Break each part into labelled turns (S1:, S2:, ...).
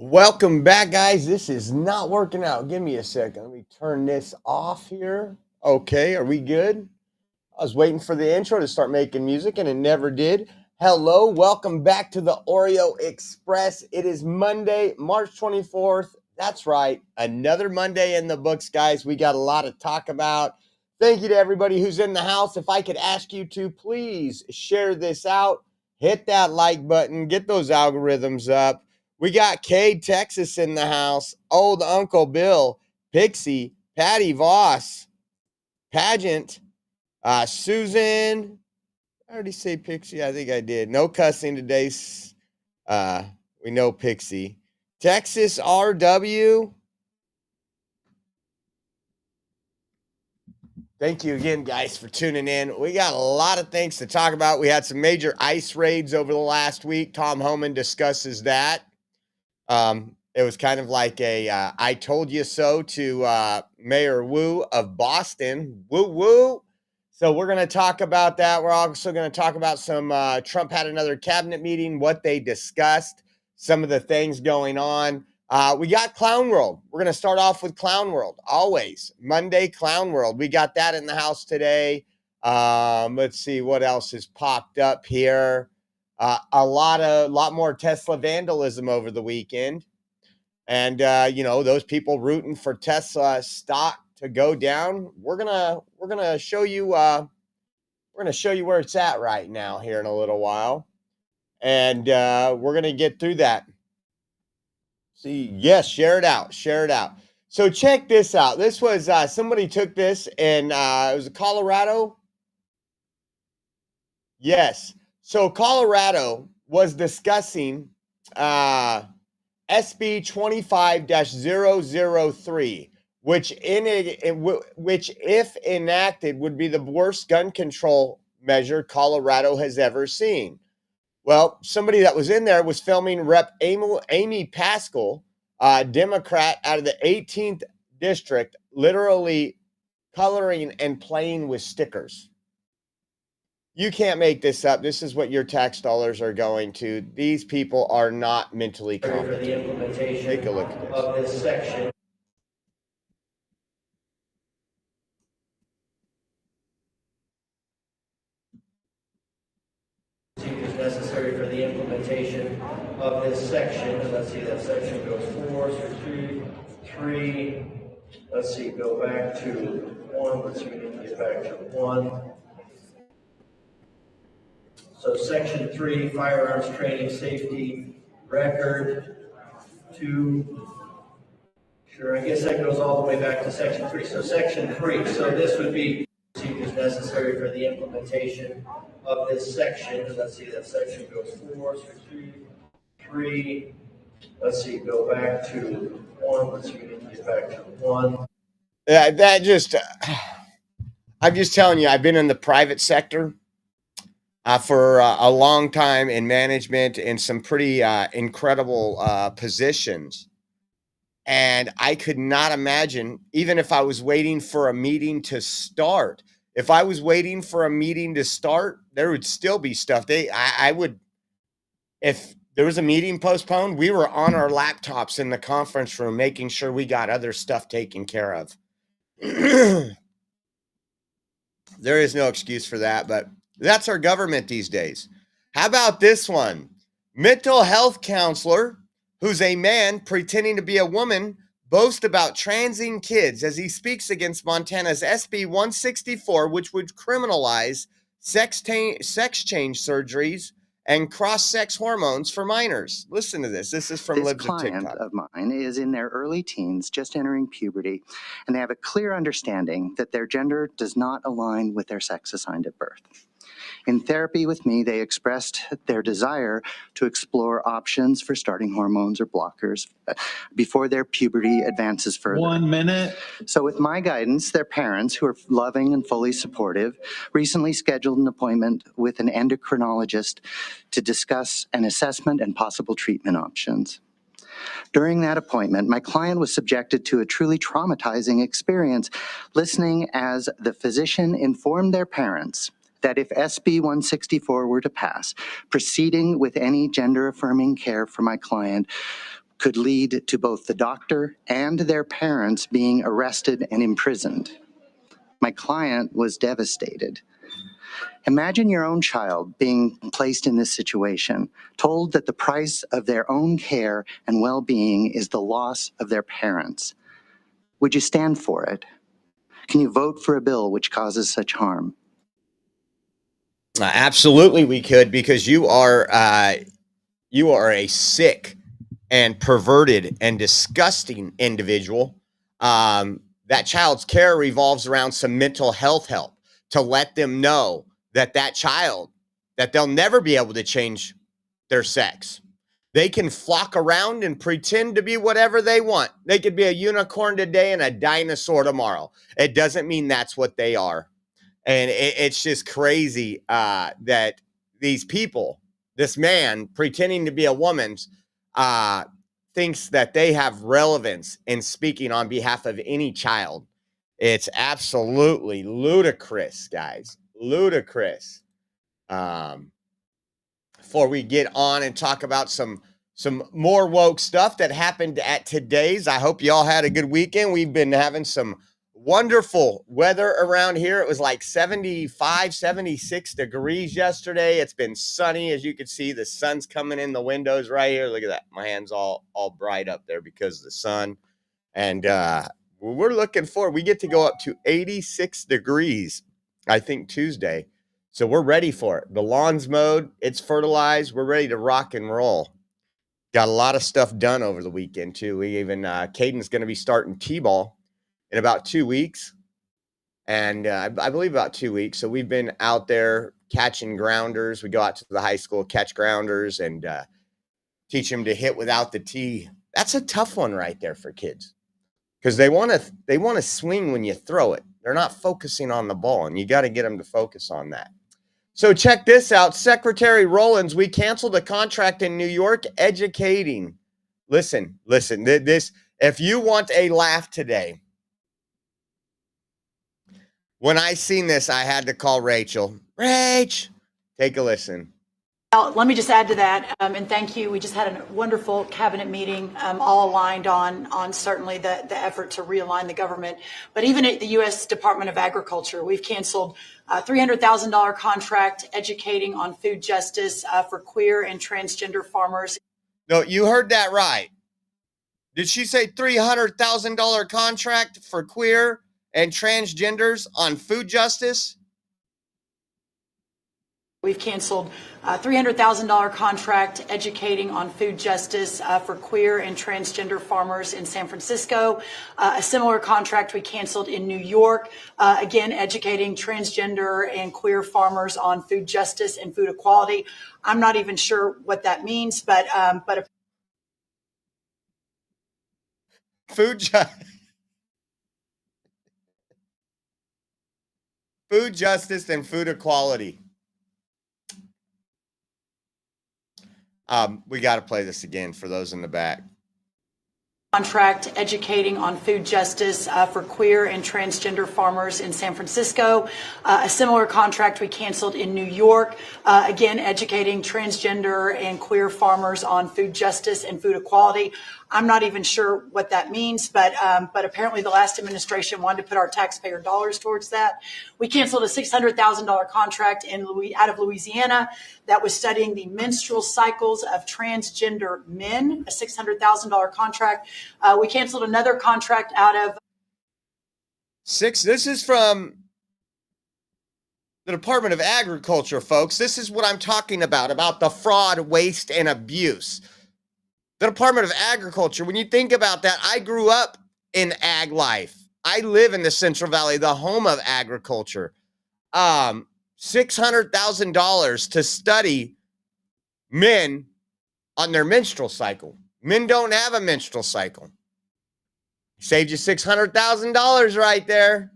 S1: Welcome back, guys. This is not working out. Give me a second. Let me turn this off here. Okay, are we good? I was waiting for the intro to start making music and it never did. Hello, welcome back to the Oreo Express. It is Monday, March 24th. That's right, another Monday in the books, guys. We got a lot to talk about. Thank you to everybody who's in the house. If I could ask you to please share this out, hit that like button, get those algorithms up. We got Cade, Texas in the house, old Uncle Bill, Pixie, Patty Voss, Pageant, Susan. I already say Pixie. I think I did. No cussing today. We know Pixie. Texas RW. Thank you again, guys, for tuning in. We got a lot of things to talk about. We had some major ice raids over the last week. Tom Homan discusses that. It was kind of like a I told you so to Mayor Wu of Boston. Woo woo. So we're going to talk about that. We're also going to talk about some Trump had another cabinet meeting, what they discussed, some of the things going on. We got Clown World. We're going to start off with Clown World. Always Monday Clown World. We got that in the house today. Let's see what else has popped up here. A lot more Tesla vandalism over the weekend, and those people rooting for Tesla stock to go down. We're gonna show you where it's at right now here in a little while, and we're gonna get through that. See, yes, share it out. So check this out. This was somebody took this, and it was Colorado. Yes. So Colorado was discussing SB 25-003, which if enacted would be the worst gun control measure Colorado has ever seen. Well, somebody that was in there was filming Rep. Amy Pascal, Democrat out of the 18th district, literally coloring and playing with stickers. You can't make this up. This is what your tax dollars are going to. These people are not mentally competent.
S2: For the implementation
S1: Take a look at this.
S2: Of this section. Is necessary for the implementation of this section. And let's see, that section goes 4, so 2, 3. Let's see, go back to 1. Let's see, we need to get back to 1. So section 3, firearms training safety record. 2. Sure, I guess that goes all the way back to section 3. So section 3, so this would be procedures necessary for the implementation of this section. And let's see, that section goes 4, so 2, 3. Let's see, go back to 1. Let's see, we need to get back to 1.
S1: Yeah, I'm just telling you, I've been in the private sector for a long time in management in some pretty incredible positions. And I could not imagine, even if I was waiting for a meeting to start, there would still be stuff. If there was a meeting postponed, we were on our laptops in the conference room, making sure we got other stuff taken care of. There is no excuse for that, but that's our government these days. How about this one? Mental health counselor, who's a man pretending to be a woman, boasts about transing kids as he speaks against Montana's SB 164, which would criminalize sex change surgeries and cross-sex hormones for minors. Listen to this. This is from Libs of TikTok.
S3: This client of mine is in their early teens, just entering puberty, and they have a clear understanding that their gender does not align with their sex assigned at birth. In therapy with me, they expressed their desire to explore options for starting hormones or blockers before their puberty advances further.
S4: 1 minute.
S3: So with my guidance, their parents, who are loving and fully supportive, recently scheduled an appointment with an endocrinologist to discuss an assessment and possible treatment options. During that appointment, my client was subjected to a truly traumatizing experience, listening as the physician informed their parents that if SB 164 were to pass, proceeding with any gender-affirming care for my client could lead to both the doctor and their parents being arrested and imprisoned. My client was devastated. Imagine your own child being placed in this situation, told that the price of their own care and well-being is the loss of their parents. Would you stand for it? Can you vote for a bill which causes such harm?
S1: Absolutely, we could, because you are a sick and perverted and disgusting individual. That child's care revolves around some mental health help to let them know that child, that they'll never be able to change their sex. They can flock around and pretend to be whatever they want. They could be a unicorn today and a dinosaur tomorrow. It doesn't mean that's what they are. And it's just crazy that these people, this man pretending to be a woman's, thinks that they have relevance in speaking on behalf of any child. It's absolutely ludicrous, guys. Ludicrous. Before we get on and talk about some more woke stuff that happened at today's, I hope you all had a good weekend. We've been having some wonderful weather around here. It was like 75, 76 degrees yesterday. It's been sunny. As you can see, the sun's coming in the windows right here. Look at that. My hand's all bright up there because of the sun. And we're looking forward. We get to go up to 86 degrees, I think, Tuesday. So we're ready for it. The lawn's mowed. It's fertilized. We're ready to rock and roll. Got a lot of stuff done over the weekend, too. We even, Caden's going to be starting T-ball in about 2 weeks. And I believe about 2 weeks. So we've been out there catching grounders. We go out to the high school, catch grounders, and teach them to hit without the tee. That's a tough one right there for kids, because they want to swing when you throw it. They're not focusing on the ball, and you got to get them to focus on that. So check this out. Secretary Rollins, we canceled a contract in New York educating. Listen, this, if you want a laugh today, when I seen this, I had to call Rachel. Rach, take a listen.
S4: Let me just add to that, and thank you. We just had a wonderful cabinet meeting, all aligned on certainly the effort to realign the government. But even at the U.S. Department of Agriculture, we've canceled a $300,000 contract educating on food justice for queer and transgender farmers.
S1: No, you heard that right. Did she say $300,000 contract for queer and transgenders on food justice?
S4: We've canceled a $300,000 contract educating on food justice for queer and transgender farmers in San Francisco. A similar contract we canceled in New York, again, educating transgender and queer farmers on food justice and food equality. I'm not even sure what that means, but
S1: food justice and food equality. We got to play this again for those in the back.
S4: Contract educating on food justice for queer and transgender farmers in San Francisco. A similar contract we canceled in New York, again, educating transgender and queer farmers on food justice and food equality. I'm not even sure what that means, but apparently the last administration wanted to put our taxpayer dollars towards that. We canceled a $600,000 contract out of Louisiana that was studying the menstrual cycles of transgender men, a $600,000 contract. We canceled another contract out of
S1: This is from the Department of Agriculture, folks. This is what I'm talking about the fraud, waste, and abuse. The Department of Agriculture, when you think about that, I grew up in ag life. I live in the Central Valley, the home of agriculture. $600,000 to study men on their menstrual cycle. Men don't have a menstrual cycle. Saved you $600,000 right there.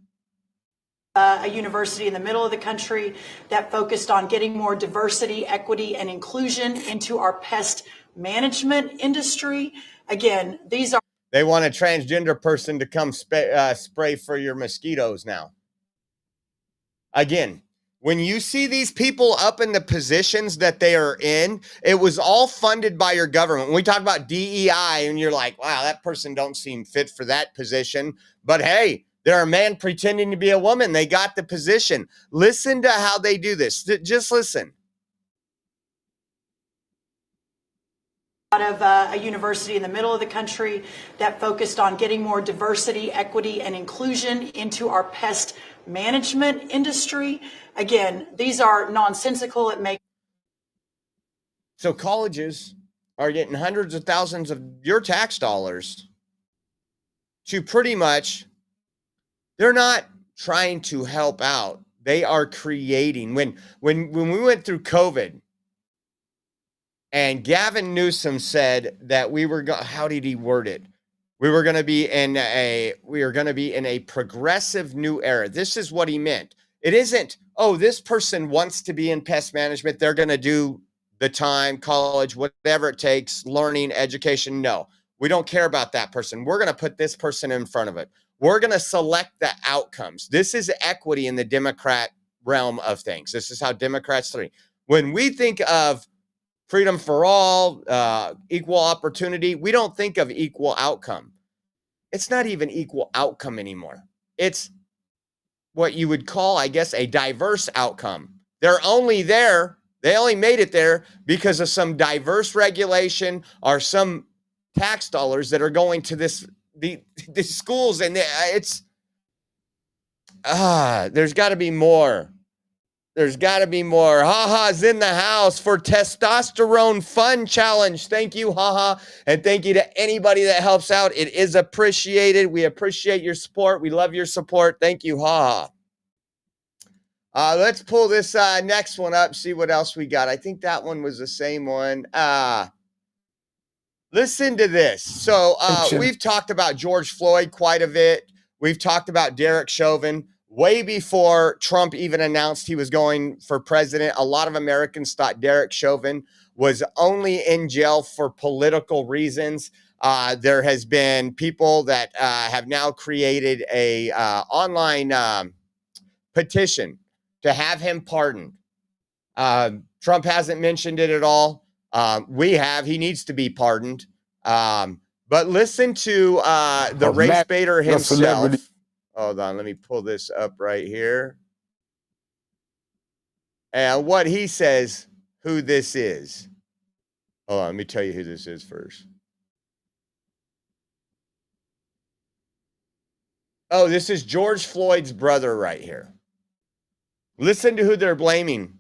S4: A university in the middle of the country that focused on getting more diversity, equity, and inclusion into our pest management industry. Again, these are...
S1: They want a transgender person to come spray for your mosquitoes now. Again, When you see these people up in the positions that they are in, it was all funded by your government. When we talk about DEI and you're like, wow, that person don't seem fit for that position. But hey, they're a man pretending to be a woman. They got the position. Listen to how they do this. Just listen.
S4: Out of a university in the middle of the country that focused on getting more diversity, equity, and inclusion into our pest management industry. Again, these are nonsensical. It makes
S1: So colleges are getting hundreds of thousands of your tax dollars to pretty much, they're not trying to help out. They are creating. When we went through COVID, and Gavin Newsom said that we were how did he word it? We are going to be in a progressive new era. This is what he meant. It isn't, oh, this person wants to be in pest management. They're going to do the time, college, whatever it takes, learning, education. No, we don't care about that person. We're going to put this person in front of it. We're going to select the outcomes. This is equity in the Democrat realm of things. This is how Democrats think. When we think of freedom for all, equal opportunity, we don't think of equal outcome. It's not even equal outcome anymore. It's what you would call, I guess, a diverse outcome. They're only there, they only made it there because of some diverse regulation or some tax dollars that are going to the schools. And there's got to be more. There's got to be more. Haha's in the house for Testosterone Fun Challenge. Thank you, Haha. And thank you to anybody that helps out. It is appreciated. We appreciate your support. We love your support. Thank you, Haha. Let's pull this next one up, see what else we got. I think that one was the same one. Listen to this. So we've talked about George Floyd quite a bit. We've talked about Derek Chauvin. Way before Trump even announced he was going for president, a lot of Americans thought Derek Chauvin was only in jail for political reasons. There has been people that have now created a online petition to have him pardoned. Trump hasn't mentioned it at all. We have. He needs to be pardoned. But listen to the race baiter himself. Hold on, let me pull this up right here. And what he says, who this is. Hold on, let me tell you who this is first. Oh, this is George Floyd's brother right here. Listen to who they're blaming.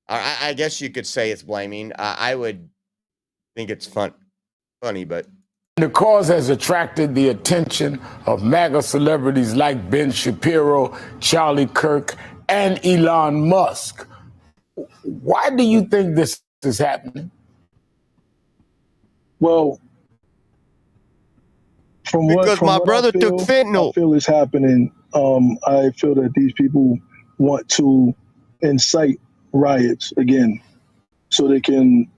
S1: I guess you could say it's blaming. I would think it's funny, but.
S5: The cause has attracted the attention of MAGA celebrities like Ben Shapiro, Charlie Kirk, and Elon Musk. Why do you think this is happening?
S6: Well,
S1: because my brother took fentanyl.
S6: I feel is happening. I feel that these people want to incite riots again so they can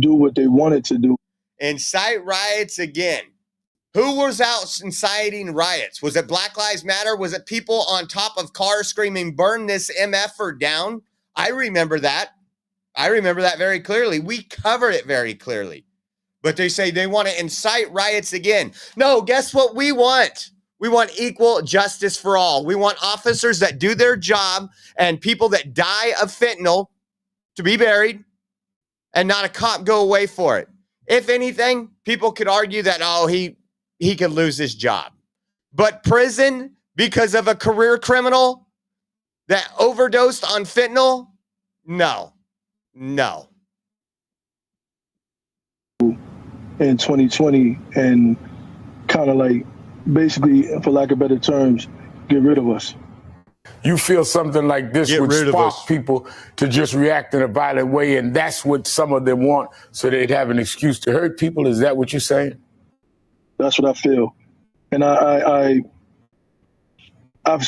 S6: do what they wanted to do.
S1: Incite riots again. Who was out inciting riots? Was it Black Lives Matter? Was it people on top of cars screaming, burn this MFer down? I remember that. I remember that very clearly. We covered it very clearly. But they say they want to incite riots again. No, guess what we want? We want equal justice for all. We want officers that do their job and people that die of fentanyl to be buried and not a cop go away for it. If anything, people could argue that, oh, he could lose his job. But prison because of a career criminal that overdosed on fentanyl? No.
S6: In 2020 and kind of like basically, for lack of better terms, get rid of us.
S5: You feel something like this would spark people to just react in a violent way, and that's what some of them want, so they'd have an excuse to hurt people? Is that what you're saying?
S6: That's what I feel. And I've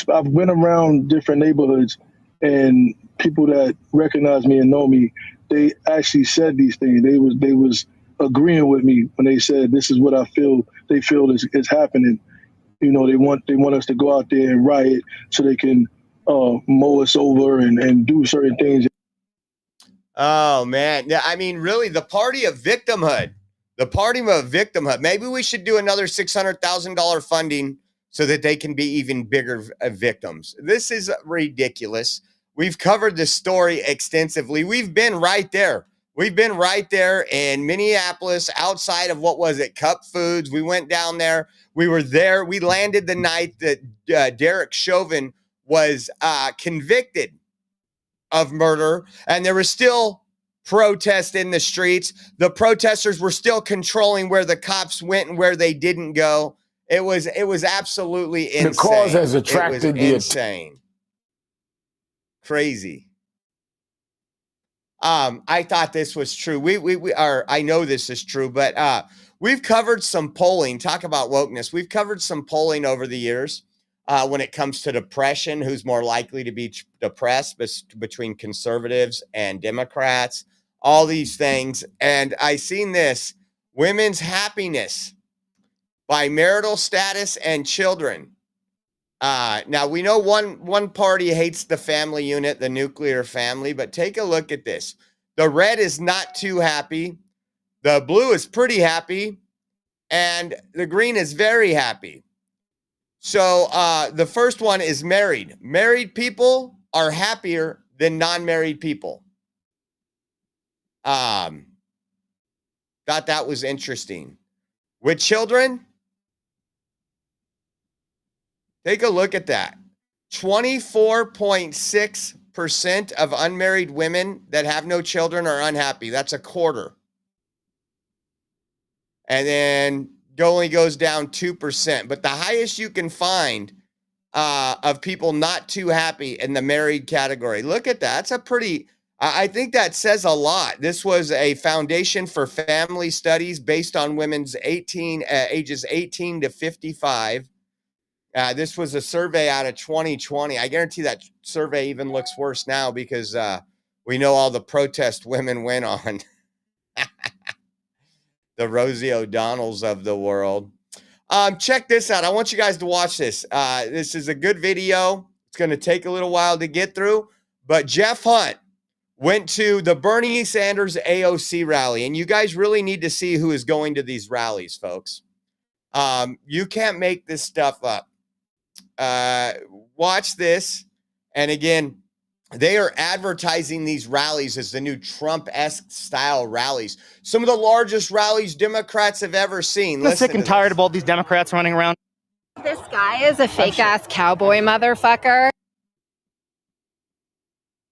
S6: been around different neighborhoods, and people that recognize me and know me, they actually said these things. They was agreeing with me when they said, this is what I feel, they feel is happening. You know, they want us to go out there and riot so they can mow us over and do certain things.
S1: Oh man. Yeah, I mean, really, the party of victimhood. The party of victimhood. Maybe we should do another $600,000 funding so that they can be even bigger victims. This is ridiculous. We've covered this story extensively. We've been right there. We've been right there in Minneapolis, outside of what was it, Cup Foods. We went down there. We were there. We landed the night that Derek Chauvin was convicted of murder, and there was still protest in the streets. The protesters were still controlling where the cops went and where they didn't go. It was absolutely insane.
S5: The cause has attracted the
S1: insane. Crazy. I thought this was true. We are, I know this is true, but we've covered some polling. Talk about wokeness. We've covered some polling over the years when it comes to depression, who's more likely to be depressed between conservatives and Democrats, all these things. And I seen this, women's happiness by marital status and children. Now we know one party hates the family unit, the nuclear family, but take a look at this. The red is not too happy. The blue is pretty happy. And the green is very happy. So the first one is married. Married people are happier than non-married people. Thought that was interesting. With children, take a look at that. 24.6% of unmarried women that have no children are unhappy. That's a quarter. And then only goes down 2%. But the highest you can find of people not too happy in the married category. Look at that. That's a pretty, I think that says a lot. This was a Foundation for Family Studies based on women's ages 18 to 55. This was a survey out of 2020. I guarantee that survey even looks worse now because we know all the protest women went on. The Rosie O'Donnells of the world. Check this out. I want you guys to watch this. This is a good video. It's going to take a little while to get through, but Jeff Hunt went to the Bernie Sanders AOC rally, and you guys really need to see who is going to these rallies, folks. You can't make this stuff up. Watch this. And again, they are advertising these rallies as the new Trump-esque style rallies. Some of the largest rallies Democrats have ever seen.
S7: I'm sick and tired of all these Democrats running around.
S8: This guy is a fake-ass cowboy motherfucker.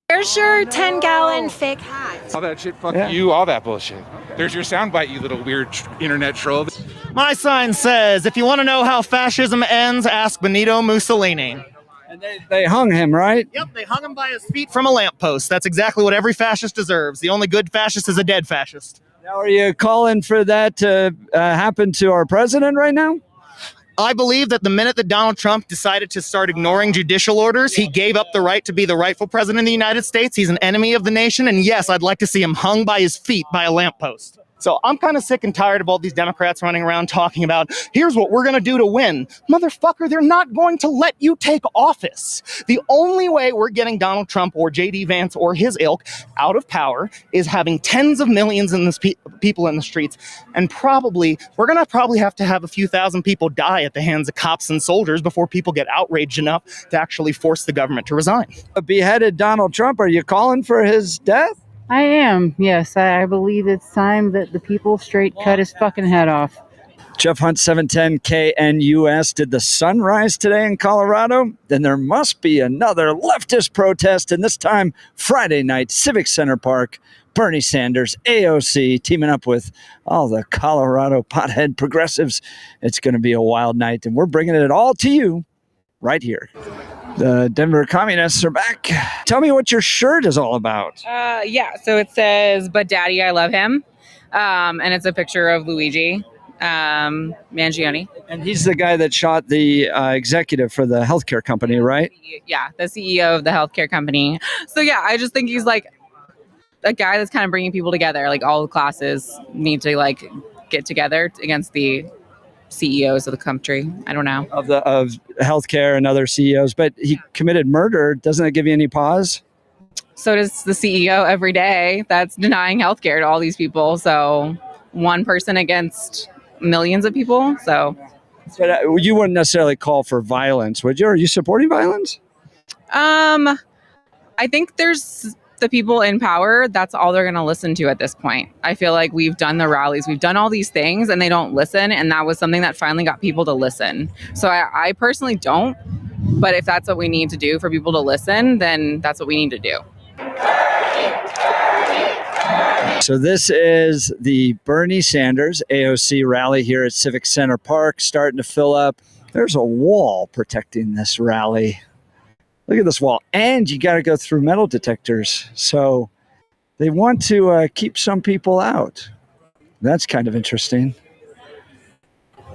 S8: Here's your 10-gallon fake hat.
S9: All that shit, fuck you, all that bullshit. There's your soundbite, you little weird internet troll.
S7: My sign says, if you want to know how fascism ends, ask Benito Mussolini.
S10: And they hung him, right?
S7: Yep, they hung him by his feet from a lamppost. That's exactly what every fascist deserves. The only good fascist is a dead fascist.
S10: Now, are you calling for that to happen to our president right now?
S7: I believe that the minute that Donald Trump decided to start ignoring judicial orders, he gave up the right to be the rightful president of the United States. He's an enemy of the nation. And yes, I'd like to see him hung by his feet by a lamppost. So I'm kind of sick and tired of all these Democrats running around talking about, here's what we're going to do to win. Motherfucker, they're not going to let you take office. The only way we're getting Donald Trump or J.D. Vance or his ilk out of power is having tens of millions in this people in the streets. And we're going to have to have a few thousand people die at the hands of cops and soldiers before people get outraged enough to actually force the government to resign.
S10: A beheaded Donald Trump, are you calling for his death?
S11: I am, yes. I believe it's time that the people straight cut his fucking head off.
S10: Jeff Hunt, 710 KNUS. Did the sun rise today in Colorado? Then there must be another leftist protest, and this time Friday night, Civic Center Park. Bernie Sanders, AOC, teaming up with all the Colorado pothead progressives. It's going to be a wild night, and we're bringing it all to you right here. The Denver Communists are back. Tell me what your shirt is all about.
S12: Yeah, so it says, "But Daddy, I love him." And it's a picture of Luigi Mangione.
S10: And he's the guy that shot the executive for the healthcare company, right?
S12: Yeah, the CEO of the healthcare company. So yeah, I just think he's like a guy that's kind of bringing people together. Like all the classes need to like get together against the CEOs of the country. I don't know.
S10: Of healthcare and other CEOs, but he committed murder. Doesn't that give you any pause?
S12: So does the CEO every day that's denying healthcare to all these people. So one person against millions of people. So,
S10: But you wouldn't necessarily call for violence, would you? Are you supporting violence?
S12: I think there's the people in power. That's all they're going to listen to at this point. I feel like we've done the rallies, we've done all these things, and they don't listen. And that was something that finally got people to listen. So I personally don't. But if that's what we need to do for people to listen, then that's what we need to do.
S10: So this is the Bernie Sanders AOC rally here at Civic Center Park, starting to fill up. There's a wall protecting this rally. Look at this wall. And you got to go through metal detectors. So they want to keep some people out. That's kind of interesting.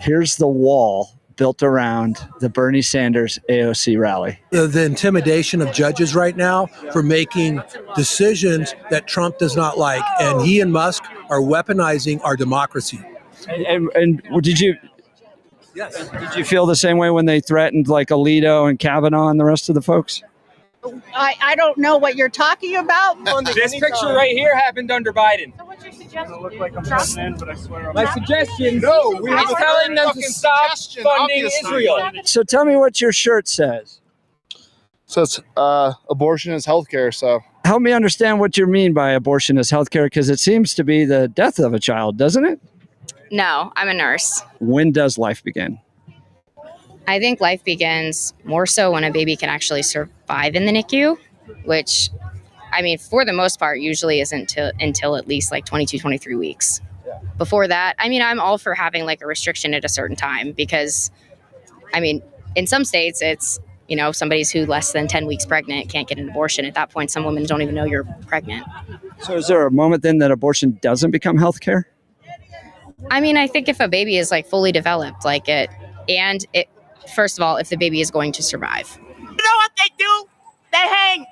S10: Here's the wall built around the Bernie Sanders AOC rally.
S13: The intimidation of judges right now for making decisions that Trump does not like. And he and Musk are weaponizing our democracy.
S10: And did you...
S13: Yes.
S10: Did you feel the same way when they threatened like Alito and Kavanaugh and the rest of the folks?
S14: I don't know what you're talking about.
S15: This picture right here happened under Biden.
S14: So what's your suggestion?
S15: Look like I'm in, but I swear my suggestion is telling them to stop funding Israel.
S10: So tell me what your shirt says.
S16: So it's abortion is healthcare. So
S10: help me understand what you mean by abortion is healthcare, because it seems to be the death of a child, doesn't it?
S8: No, I'm a nurse.
S10: When does life begin?
S8: I think life begins more so when a baby can actually survive in the NICU, which, I mean, for the most part, usually isn't until at least like 22, 23 weeks. Yeah. Before that, I mean, I'm all for having like a restriction at a certain time because, I mean, in some states, it's, you know, somebody's who less than 10 weeks pregnant can't get an abortion. At that point, some women don't even know you're pregnant.
S10: So is there a moment then that abortion doesn't become health care?
S8: I mean, I think if a baby is like fully developed, like it, first of all, if the baby is going to survive.
S14: You know what they do? They hang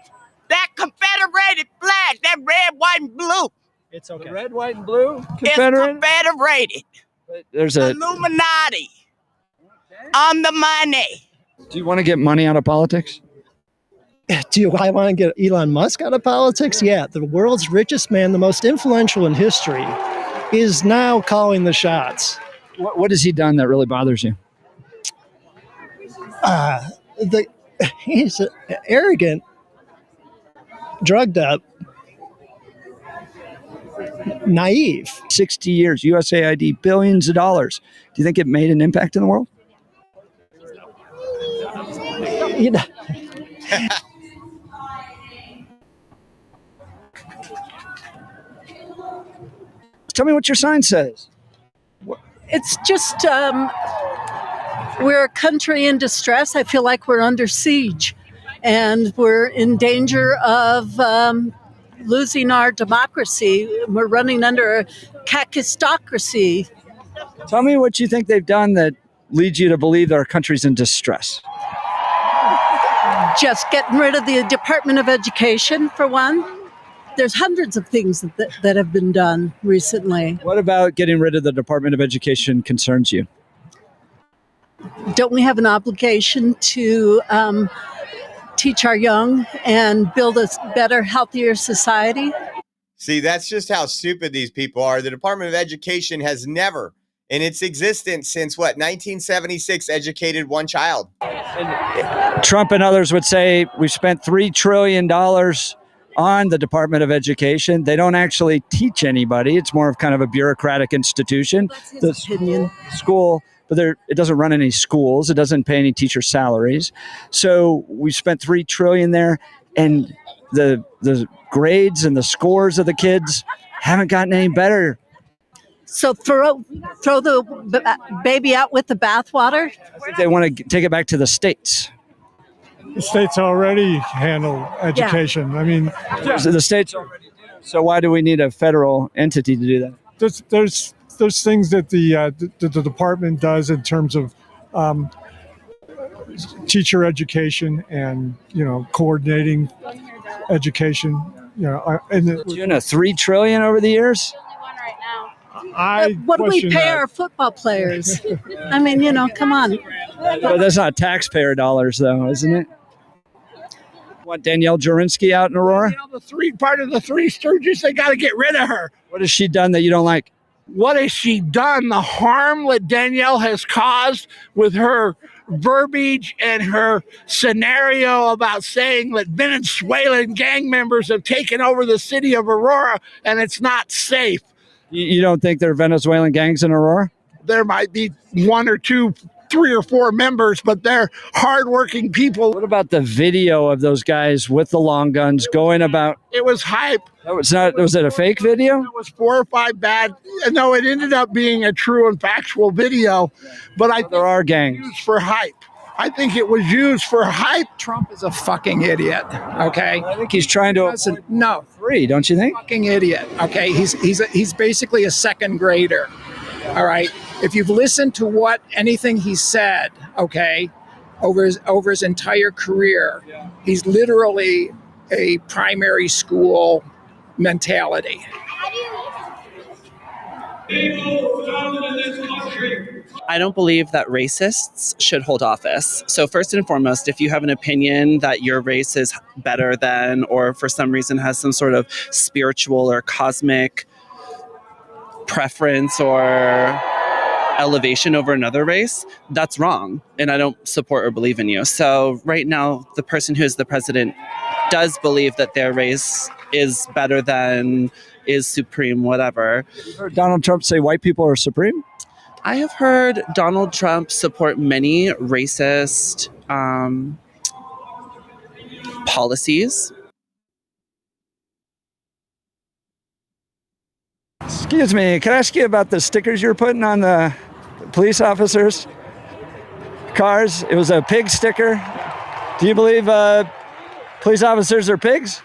S14: that Confederated flag, that red, white, and blue.
S10: It's okay. Red, white, and blue?
S14: Confederate? It's Confederated.
S10: There's
S14: Illuminati. On the money.
S10: Do you want to get money out of politics?
S17: Do I want to get Elon Musk out of politics? Yeah, the world's richest man, the most influential in history, is now calling the shots.
S10: What has he done that really bothers you?
S17: He's arrogant, drugged up, naive.
S10: 60 years, USAID, billions of dollars. Do you think it made an impact in the world?
S17: You know.
S10: Tell me what your sign says.
S18: It's just, we're a country in distress. I feel like we're under siege and we're in danger of losing our democracy. We're running under a kakistocracy.
S10: Tell me what you think they've done that leads you to believe our country's in distress.
S18: Just getting rid of the Department of Education, for one. There's hundreds of things that have been done recently.
S10: What about getting rid of the Department of Education concerns you?
S18: Don't we have an obligation to teach our young and build a better, healthier society?
S1: See, that's just how stupid these people are. The Department of Education has never, in its existence since, 1976, educated one child.
S10: Trump and others would say we've spent $3 trillion on the Department of Education. They don't actually teach anybody. It's more of kind of a bureaucratic institution.
S18: That's his opinion.
S10: School, but it doesn't run any schools. It doesn't pay any teacher salaries. So we spent $3 trillion there, and the grades and the scores of the kids haven't gotten any better.
S18: So throw the baby out with the bathwater?
S10: I think they want to take it back to the states.
S19: The states already handle education. Yeah. I mean,
S10: so the states already do. So why do we need a federal entity to do that?
S19: There's things that the department does in terms of teacher education and coordinating education.
S10: And $3 trillion over the years.
S18: What do we pay our football players? I mean, come on.
S10: But that's not taxpayer dollars, though, isn't it? Want Danielle Jurinsky out in Aurora?
S20: Part of the Three Stooges, they got to get rid of her.
S10: What has she done that you don't like?
S20: What has she done? The harm that Danielle has caused with her verbiage and her scenario about saying that Venezuelan gang members have taken over the city of Aurora and it's not safe.
S10: You don't think there are Venezuelan gangs in Aurora?
S20: There might be one or two, 3 or 4 members, but they're hardworking people.
S10: What about the video of those guys with the long guns going about?
S20: It was hype.
S10: That was not. Was it a fake video?
S20: It was 4 or 5 bad. No, it ended up being a true and factual video, but I think
S10: there are gangs
S20: used for hype. I think it was used for hype.
S21: Trump is a fucking idiot. Okay,
S10: I think he's trying to
S21: no
S10: free. Don't you think?
S21: Fucking idiot. Okay, he's basically a second grader. All right. If you've listened to anything he said, okay, over his entire career, he's literally a primary school mentality.
S22: I don't believe that racists should hold office. So first and foremost, if you have an opinion that your race is better than, or for some reason has some sort of spiritual or cosmic preference or elevation over another race, that's wrong. And I don't support or believe in you. So right now, the person who is the president does believe that their race is better than, is supreme, whatever.
S10: You heard Donald Trump say white people are supreme?
S22: I have heard Donald Trump support many racist policies.
S10: Excuse me, can I ask you about the stickers you were putting on the police officers' cars? It was a pig sticker. Do you believe police officers are pigs?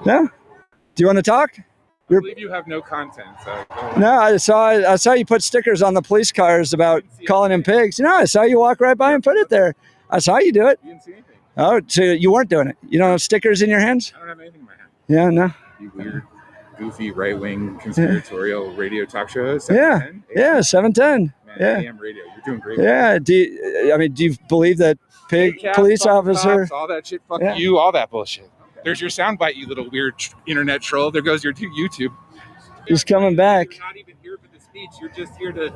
S10: No? Do you want to talk?
S9: I believe you have no content. So
S10: no, I saw you put stickers on the police cars about calling them pigs. No, I saw you walk right by and put it there. I saw you do it.
S9: You didn't see anything.
S10: Oh, so you weren't doing it. You don't have stickers in your hands?
S9: I don't have anything in my hand.
S10: Yeah, no.
S9: You weird, goofy, right-wing, conspiratorial radio talk show.
S10: 710? Yeah, 710.
S9: Man,
S10: Yeah.
S9: AM radio. You're doing great.
S10: Yeah. Do you believe that police officer?
S9: All that shit. Fuck
S10: Yeah.
S9: you. All that bullshit. There's your soundbite, you little weird internet troll. There goes your YouTube.
S10: He's coming back.
S9: You're not even here for the speech. You're just here to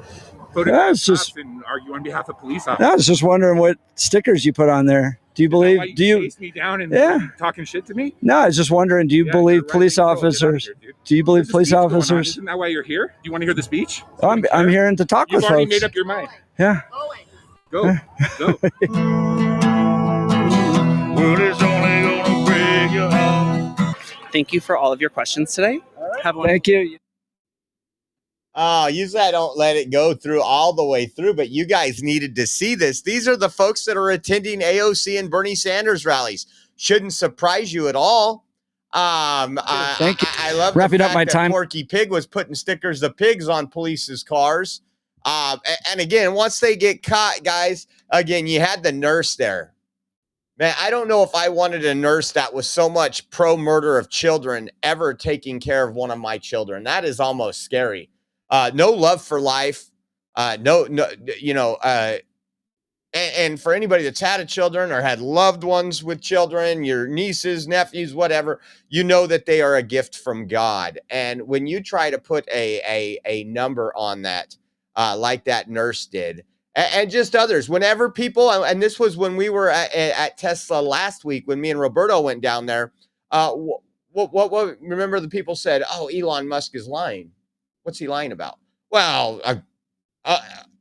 S9: photograph cops and argue on behalf of police officers.
S10: I was just wondering what stickers you put on there. Do you believe?
S9: Do you chase me down and talking shit to me?
S10: No, I was just wondering. Do you believe police officers? Do you believe police officers?
S9: Isn't that why you're here? Do you want to hear the speech?
S10: I'm hearing to talk
S9: You've
S10: with
S9: already
S10: folks.
S9: made up your mind.
S10: Yeah.
S9: Go. Go.
S22: Thank you for all of your questions today. Have one.
S10: Thank you.
S1: Usually I don't let it go through all the way through, but you guys needed to see this. These are the folks that are attending AOC and Bernie Sanders rallies. Shouldn't surprise you at all.
S10: Thank you.
S1: I love
S10: Wrapping
S1: the
S10: up
S1: fact
S10: my
S1: that
S10: time.
S1: Porky Pig was putting stickers of pigs on police's cars. And again, once they get caught, guys, again, you had the nurse there. Man, I don't know if I wanted a nurse that was so much pro-murder of children ever taking care of one of my children. That is almost scary. No love for life. And for anybody that's had children or had loved ones with children, your nieces, nephews, whatever, you know that they are a gift from God. And when you try to put a number on that, like that nurse did, and just others, whenever people, and this was when we were at Tesla last week, when me and Roberto went down there, what remember the people said, oh, Elon Musk is lying. What's he lying about? Well,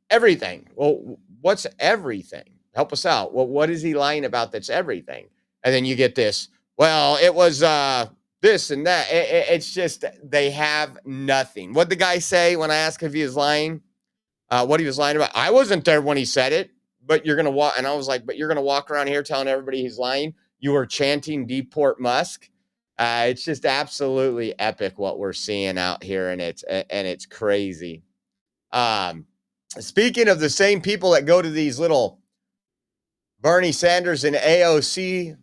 S1: everything. Well, what's everything? Help us out. Well, what is he lying about that's everything? And then you get this, well, it was this and that. It's just, they have nothing. What'd the guy say when I asked if he was lying? What he was lying about? I wasn't there when he said it, but you're going to walk. And I was like, but you're going to walk around here telling everybody he's lying. You were chanting deport Musk. It's just absolutely epic what we're seeing out here. And it's crazy. Speaking of the same people that go to these little Bernie Sanders and AOC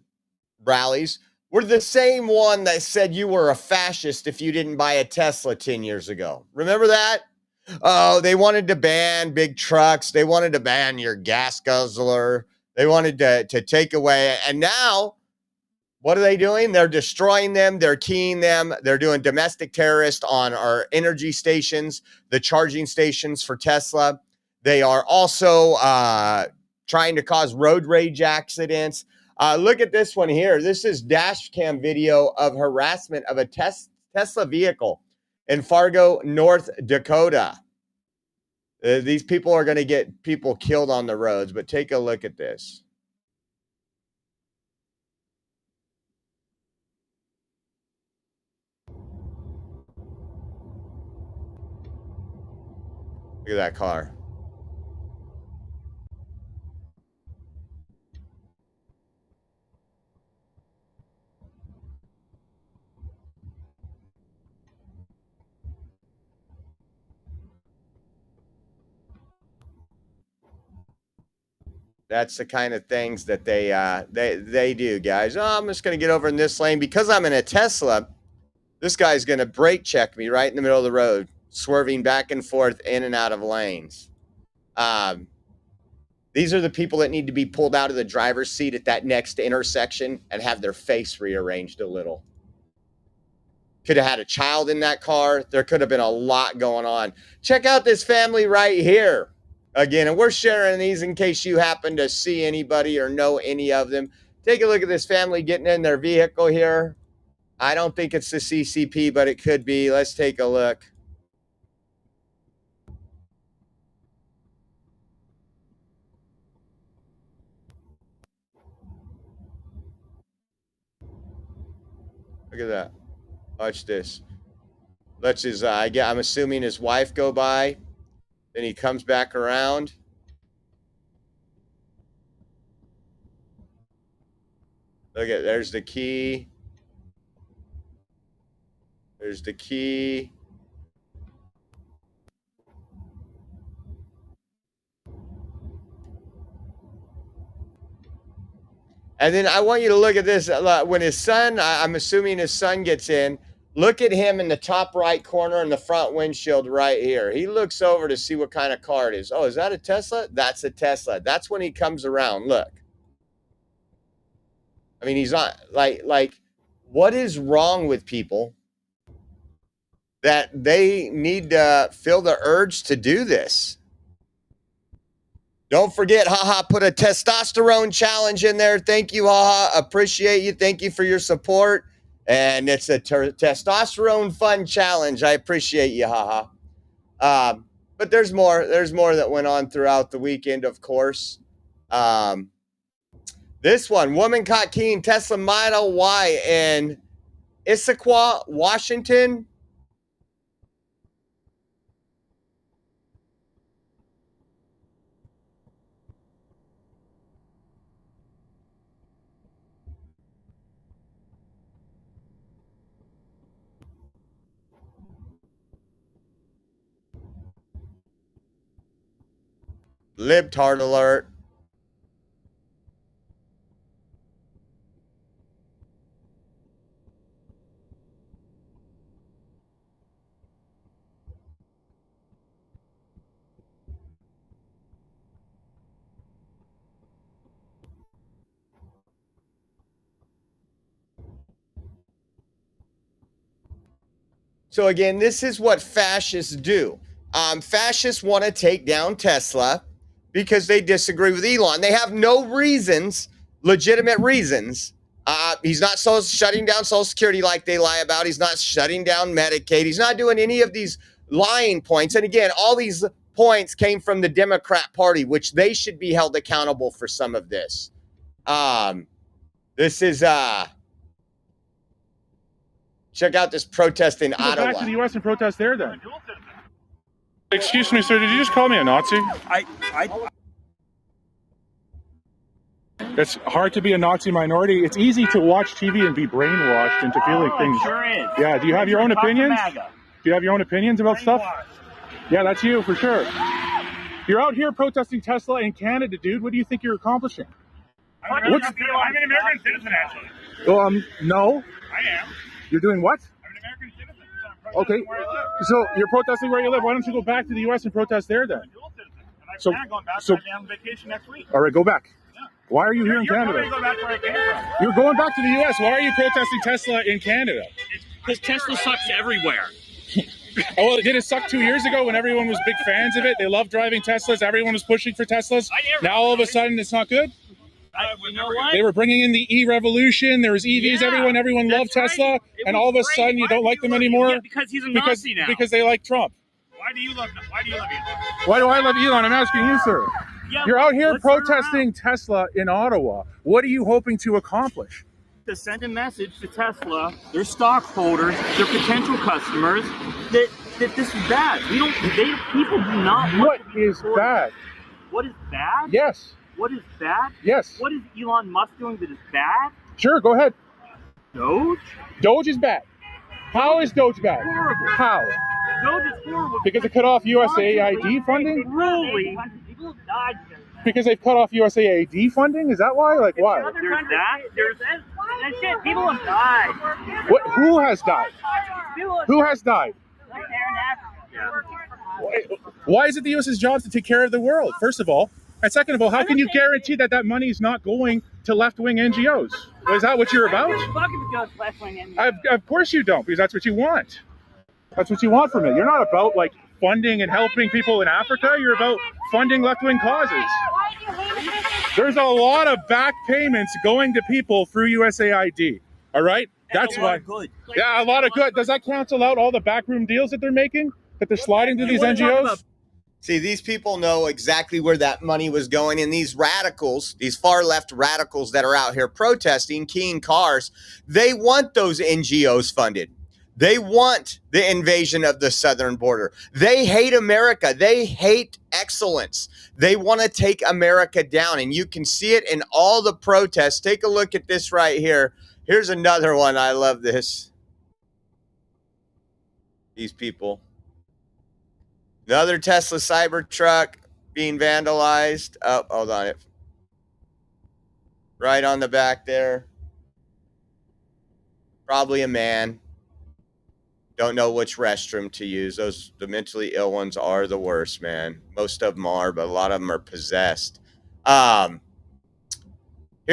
S1: rallies, were the same one that said you were a fascist if you didn't buy a Tesla 10 years ago. Remember that? Oh, they wanted to ban big trucks. They wanted to ban your gas guzzler. They wanted to take away. And now, what are they doing? They're destroying them. They're keying them. They're doing domestic terrorists on our energy stations, the charging stations for Tesla. They are also trying to cause road rage accidents. Look at this one here. This is dash cam video of harassment of a Tesla vehicle in Fargo, North Dakota. These people are going to get people killed on the roads, but take a look at this. Look at that car. That's the kind of things that they do, guys. Oh, I'm just going to get over in this lane because I'm in a Tesla. This guy's going to brake check me right in the middle of the road, swerving back and forth in and out of lanes. These are the people that need to be pulled out of the driver's seat at that next intersection and have their face rearranged a little. Could have had a child in that car. There could have been a lot going on. Check out this family right here. Again, and we're sharing these in case you happen to see anybody or know any of them. Take a look at this family getting in their vehicle here. I don't think it's the CCP, but it could be. Let's take a look. Look at that. Watch this. Let's his, I'm assuming his wife go by. Then he comes back around. Look at, there's the key. There's the key. And then I want you to look at this. When his son, I'm assuming his son gets in, look at him in the top right corner in the front windshield right here. He looks over to see what kind of car it is. Oh, is that a Tesla? That's a Tesla. That's when he comes around. Look. I mean, he's not like what is wrong with people that they need to feel the urge to do this? Don't forget, haha, put a testosterone challenge in there. Thank you, haha. Appreciate you. Thank you for your support. And it's a testosterone fun challenge. I appreciate you, haha. But there's more. There's more that went on throughout the weekend, of course. This one, woman caught keying Tesla Model Y in Issaquah, Washington. Libtard alert. So again, this is what fascists do. Fascists want to take down Tesla because they disagree with Elon. They have no reasons, legitimate reasons. He's not shutting down Social Security like they lie about. He's not shutting down Medicaid. He's not doing any of these lying points. And again, all these points came from the Democrat Party, which they should be held accountable for some of this. This is check out this protest in Ottawa.
S2: Go back to the U.S. and protest there, then. Excuse me, sir. Did you just call me a Nazi? It's hard to be a Nazi minority. It's easy to watch TV and be brainwashed into feeling things.
S14: Sure is.
S2: Yeah. Do you have your own opinions? Do you have your own opinions about stuff? Yeah, that's you for sure. You're out here protesting Tesla in Canada, dude. What do you think you're accomplishing? I'm an American citizen, actually.
S3: No.
S2: I am.
S3: You're doing what?
S2: I'm an American citizen.
S3: Okay. So you're protesting where you live. Why don't you go back to the U.S. and protest there then?
S2: I plan on going back. I'm on vacation next week.
S3: All right, go back. Yeah. Why are you here in Canada?
S2: Go back where I came from.
S3: You're going back to the U.S. Why are you protesting Tesla in Canada?
S2: Because Tesla sucks everywhere.
S3: Oh, well, did it suck 2 years ago when everyone was big fans of it? They loved driving Teslas. Everyone was pushing for Teslas. Now all of a sudden it's not good?
S2: You know what?
S3: They were bringing in the e-revolution. There was EVs.
S2: Yeah,
S3: everyone loved Tesla. And all of a sudden you don't like them anymore?
S2: Yeah, because he's a Nazi now.
S3: Because they like Trump.
S2: Why do you love Elon?
S3: Why do I love Elon? I'm asking you, sir.
S2: Yeah,
S3: You're out here protesting Tesla in Ottawa. What are you hoping to accomplish?
S2: To send a message to Tesla, their stockholders, their potential customers, that this is bad. People do not.
S3: What is bad?
S2: What is bad?
S3: Yes.
S2: What is bad?
S3: Yes.
S2: What is Elon Musk doing that is bad?
S3: Sure, go ahead.
S2: Doge?
S3: Doge is bad. How is Doge bad?
S2: Horrible.
S3: How?
S2: Doge is horrible.
S3: Because it cut off USAID funding?
S2: Really?
S14: People died.
S3: Because they've cut off USAID funding? Is that why? Like, why?
S14: There's that. That's it. People have died.
S3: What? Who has died? Who has died?
S14: Right there in Africa.
S3: Why is it the U.S.'s job to take care of the world, first of all? And second of all, how can you guarantee that that money is not going to left-wing NGOs? Is that what you're about? Of course you don't, because that's what you want. That's what you want from it. You're not about, like, funding and helping people in Africa. You're about funding left-wing causes. There's a lot of back payments going to people through USAID, all right? That's why. Yeah, a lot of good. Does that cancel out all the backroom deals that they're making, that they're sliding to these NGOs?
S1: See, these people know exactly where that money was going, and these radicals, these far left radicals that are out here protesting, keying cars, they want those NGOs funded. They want the invasion of the southern border. They hate America. They hate excellence. They want to take America down, and you can see it in all the protests. Take a look at this right here. Here's another one. I love this. These people. Another Tesla Cybertruck being vandalized. Oh, hold on. Right on the back there. Probably a man. Don't know which restroom to use. The mentally ill ones are the worst, man. Most of them are, but a lot of them are possessed. Here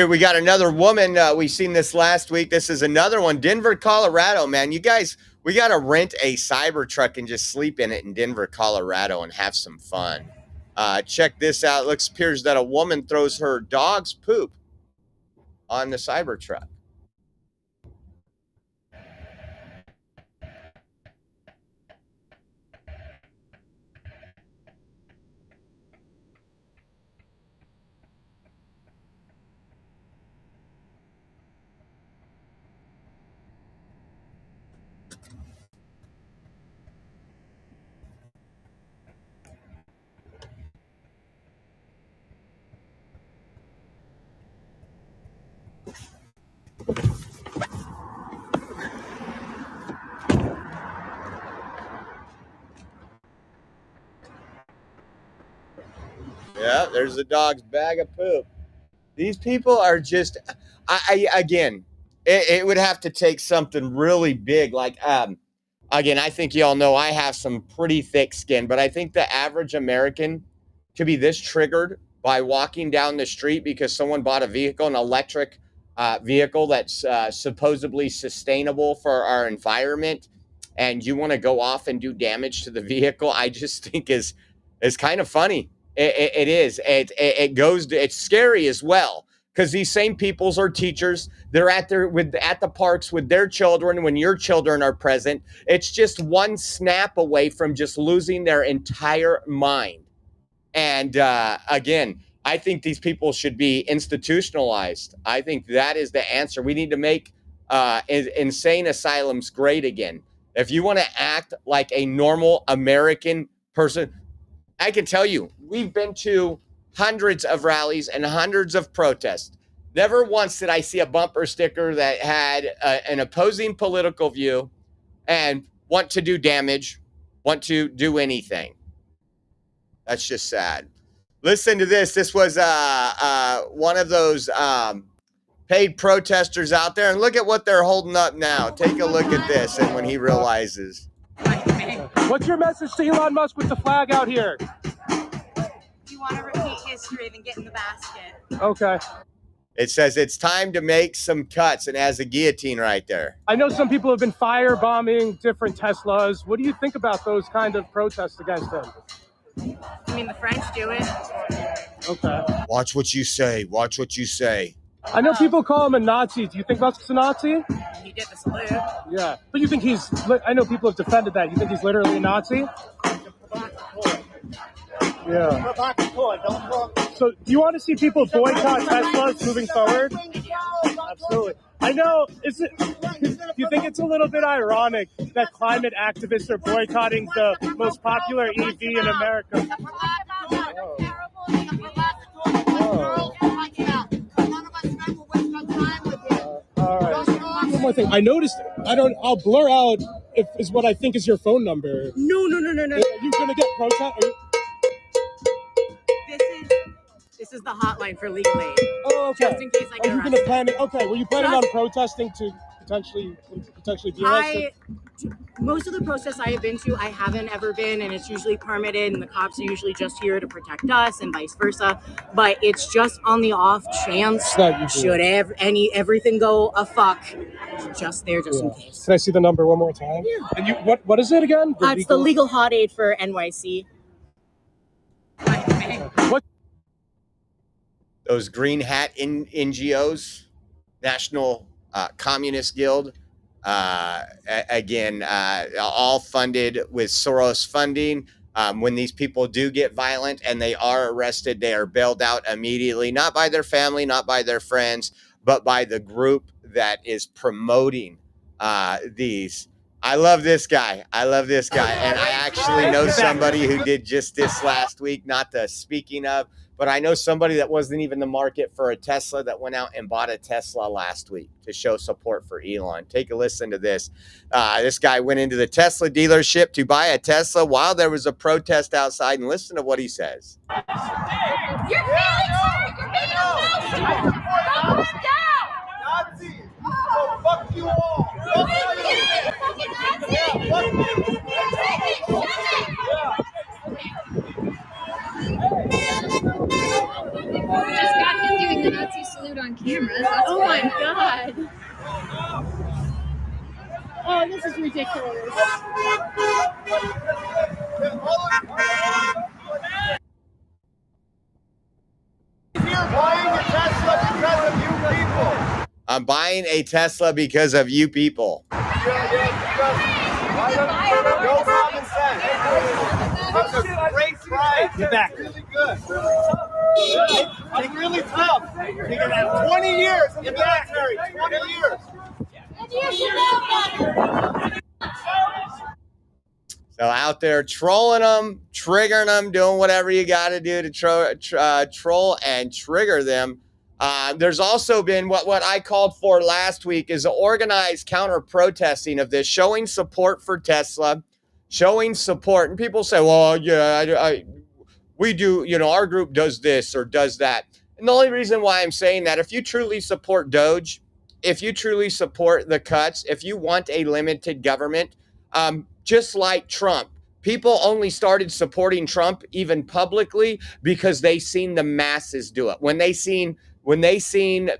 S1: we got another woman. We seen this last week. This is another one. Denver, Colorado, man. You guys, we got to rent a Cybertruck and just sleep in it in Denver, Colorado and have some fun. Check this out. It appears that a woman throws her dog's poop on the Cybertruck. Yeah, there's the dog's bag of poop. These people are just, again, it would have to take something really big. Like, again, I think y'all know I have some pretty thick skin, but I think the average American could be this triggered by walking down the street because someone bought a vehicle, an electric vehicle that's supposedly sustainable for our environment, and you want to go off and do damage to the vehicle. I just think is kind of funny. It is. It's scary as well because these same peoples are teachers. They're at the parks with their children when your children are present. It's just one snap away from just losing their entire mind. And again, I think these people should be institutionalized. I think that is the answer. We need to make insane asylums great again. If you want to act like a normal American person, I can tell you, we've been to hundreds of rallies and hundreds of protests. Never once did I see a bumper sticker that had an opposing political view and want to do damage, want to do anything. That's just sad. Listen to this. This was one of those paid protesters out there, and look at what they're holding up now. Take a look at this, and when he realizes.
S3: What's your message to Elon Musk with the flag out here?
S4: If you want to repeat history, then get in the basket.
S3: Okay.
S1: It says it's time to make some cuts, and has a guillotine right there.
S3: I know some people have been firebombing different Teslas. What do you think about those kind of protests against them?
S4: I mean, the French do it.
S3: Okay.
S1: Watch what you say. Watch what you say.
S3: I know people call him a Nazi. Do you think Musk's a Nazi?
S4: He did the salute.
S3: Yeah. But you think he's, I know people have defended that. You think he's literally a Nazi? Yeah. So do you want to see people boycott Teslas moving forward? Absolutely. I know. Do you think it's a little bit ironic that climate activists are boycotting the most popular EV in America? All right. One more thing. I noticed. I'll blur out if is what I think is your phone number.
S4: No.
S3: Are you gonna get protest?
S4: This is the hotline for legal aid.
S3: Oh, okay.
S4: Just in case I get
S3: Are you
S4: arrested.
S3: gonna plan? Okay. Were you planning on protesting to potentially be arrested?
S4: Most of the protests I have been to, I haven't ever been, and it's usually permitted, and the cops are usually just here to protect us, and vice versa. But it's just on the off chance should everything go a fuck, just there, just in case.
S3: Can I see the number one more time?
S4: Yeah.
S3: And you, what is it again?
S4: It's the legal hot aid for NYC.
S3: What?
S1: Those green hat NGOs, National Communist Guild, again, all funded with Soros funding. When these people do get violent and they are arrested, they are bailed out immediately, not by their family, not by their friends, but by the group that is promoting these. I love this guy. And I actually know somebody who did just this last week, not the speaking of, but I know somebody that wasn't even the market for a Tesla that went out and bought a Tesla last week to show support for Elon. Take a listen to this. This guy went into the Tesla dealership to buy a Tesla while there was a protest outside, and listen to what he says.
S6: You're feeling hurt. You're being a Calm down.
S23: Nazis. So fuck you all.
S6: Fucking Nazi. Just got him doing the Nazi salute on camera. Oh my god. Oh, this is ridiculous.
S1: I'm buying a Tesla because of you people.
S23: No common sense. That's a great price.
S3: Get back.
S23: Really good. It's really tough. You can have 20 years in the military. 20 years.
S1: So out there trolling them, triggering them, doing whatever you got to do to troll and trigger them. There's also been what I called for last week is an organized counter-protesting of this, showing support for Tesla, showing support. And people say, well, yeah, we do, our group does this or does that. And the only reason why I'm saying that, if you truly support Doge, if you truly support the cuts, if you want a limited government, just like Trump, people only started supporting Trump even publicly because they seen the masses do it. When they seen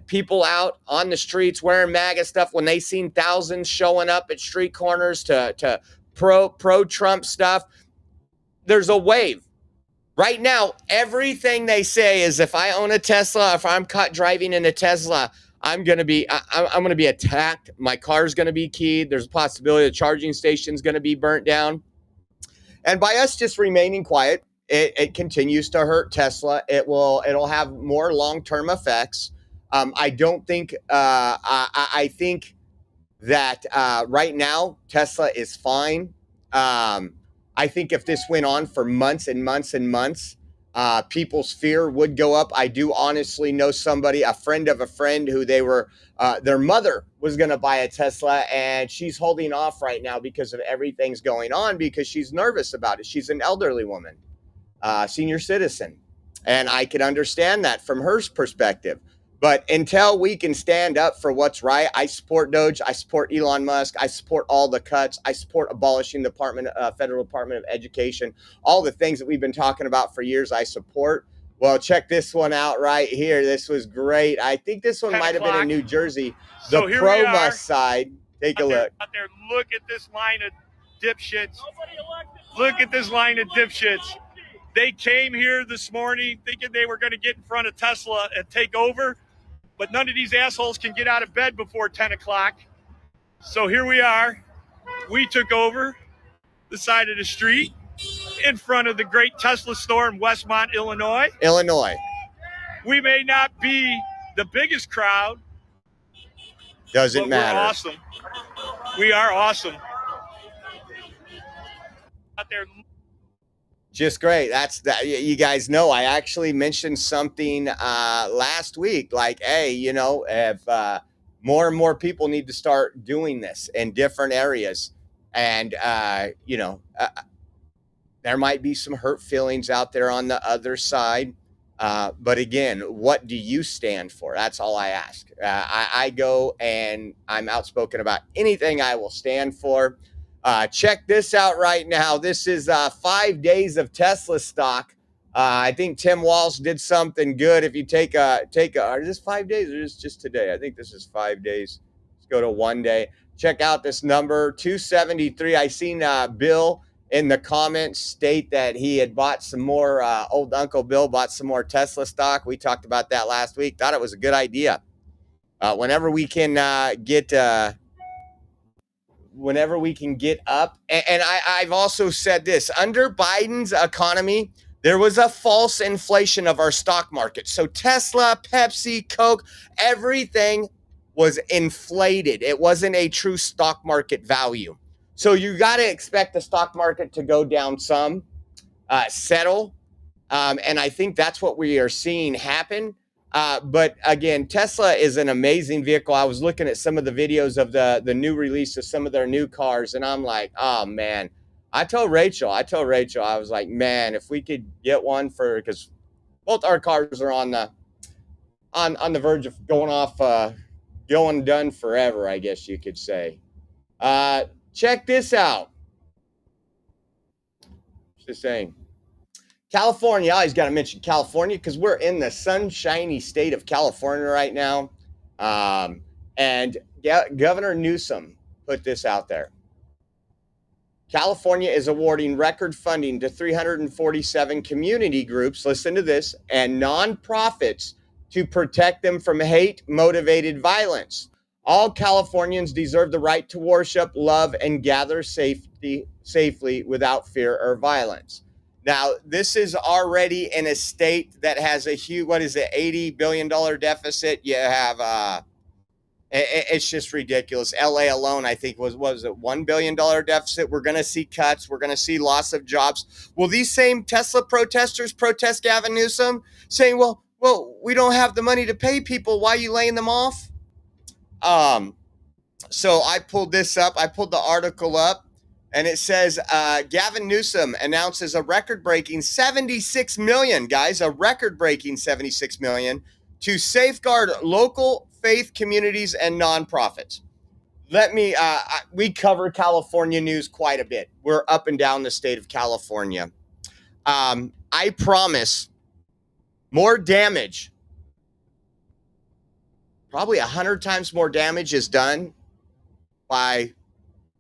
S1: people out on the streets wearing MAGA stuff, when they seen thousands showing up at street corners to pro-Trump stuff, there's a wave. Right now, everything they say is if I own a Tesla, if I'm caught driving in a Tesla, I'm gonna be attacked. My car's gonna be keyed. There's a possibility the charging station's gonna be burnt down. And by us just remaining quiet, it continues to hurt Tesla. It'll have more long-term effects. I don't think. I think that right now Tesla is fine. I think if this went on for months and months and months, people's fear would go up. I do honestly know somebody, a friend of a friend, who their mother was going to buy a Tesla, and she's holding off right now because of everything's going on, because she's nervous about it. She's an elderly woman, senior citizen. And I can understand that from her perspective. But until we can stand up for what's right, I support Doge. I support Elon Musk. I support all the cuts. I support abolishing the federal Department of Education. All the things that we've been talking about for years, I support. Well, check this one out right here. This was great. I think this one might have been in New Jersey. The
S5: So here we are.
S1: pro-Musk side. Take a look.
S5: Out there, look at this line of dipshits. Look at this line of dipshits. They came here this morning thinking they were going to get in front of Tesla and take over, but none of these assholes can get out of bed before 10 o'clock. So here we are. We took over the side of the street in front of the great Tesla store in Westmont, Illinois. We may not be the biggest crowd.
S1: Doesn't matter.
S5: We're awesome. We are awesome. Out there.
S1: Just great. That's that. You guys know I actually mentioned something last week, like, hey, you know, if more and more people need to start doing this in different areas, and you know, there might be some hurt feelings out there on the other side. But again, what do you stand for? That's all I ask. I go and I'm outspoken about anything I will stand for. Check this out right now. This is 5 days of Tesla stock. I think Tim Walsh did something good. If you take is this 5 days or is this just today? I think this is 5 days. Let's go to 1 day. Check out this number, 273. I seen Bill in the comments state that he had bought some more, old Uncle Bill bought some more Tesla stock. We talked about that last week. Thought it was a good idea. Whenever we can get up. And I've also said this, under Biden's economy, there was a false inflation of our stock market. So Tesla, Pepsi, Coke, everything was inflated. It wasn't a true stock market value. So you got to expect the stock market to go down some, settle. And I think that's what we are seeing happen. But again, Tesla is an amazing vehicle. I was looking at some of the videos of the new release of some of their new cars, and I'm like, oh man. I told Rachel, I was like, man, if we could get one because both our cars are on the verge of going off, going done forever, I guess you could say. Check this out. Just saying. California, I always got to mention California because we're in the sunshiny state of California right now. And Governor Newsom put this out there. California is awarding record funding to 347 community groups, listen to this, and nonprofits to protect them from hate-motivated violence. All Californians deserve the right to worship, love, and gather safely without fear or violence. Now, this is already in a state that has a huge, $80 billion deficit. You have, it's just ridiculous. LA alone, I think, was it $1 billion deficit? We're going to see cuts. We're going to see loss of jobs. Will these same Tesla protesters protest Gavin Newsom saying, well, we don't have the money to pay people. Why are you laying them off? So I pulled this up. I pulled the article up. And it says Gavin Newsom announces a record-breaking $76 million, guys, a record-breaking $76 million to safeguard local faith communities and nonprofits. We cover California news quite a bit. We're up and down the state of California. I promise more damage, probably 100 times more damage is done by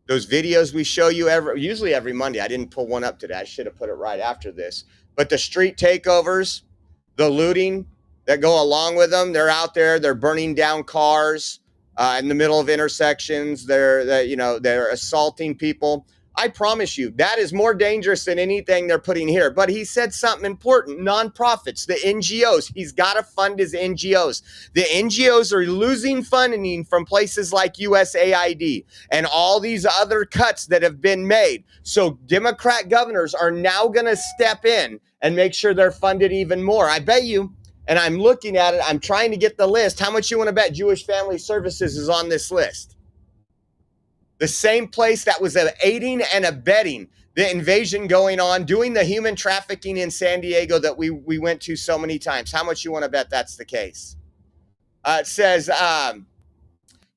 S1: those videos we show you usually every Monday. I didn't pull one up today. I should have put it right after this. But the street takeovers, the looting that go along with them, they're out there. They're burning down cars in the middle of intersections. They're assaulting people. I promise you, that is more dangerous than anything they're putting here. But he said something important. Nonprofits, the NGOs. He's got to fund his NGOs. The NGOs are losing funding from places like USAID and all these other cuts that have been made. So Democrat governors are now going to step in and make sure they're funded even more. I bet you, and I'm looking at it, I'm trying to get the list. How much you want to bet Jewish Family Services is on this list? The same place that was aiding and abetting the invasion going on, doing the human trafficking in San Diego that we went to so many times. How much you want to bet that's the case? It says,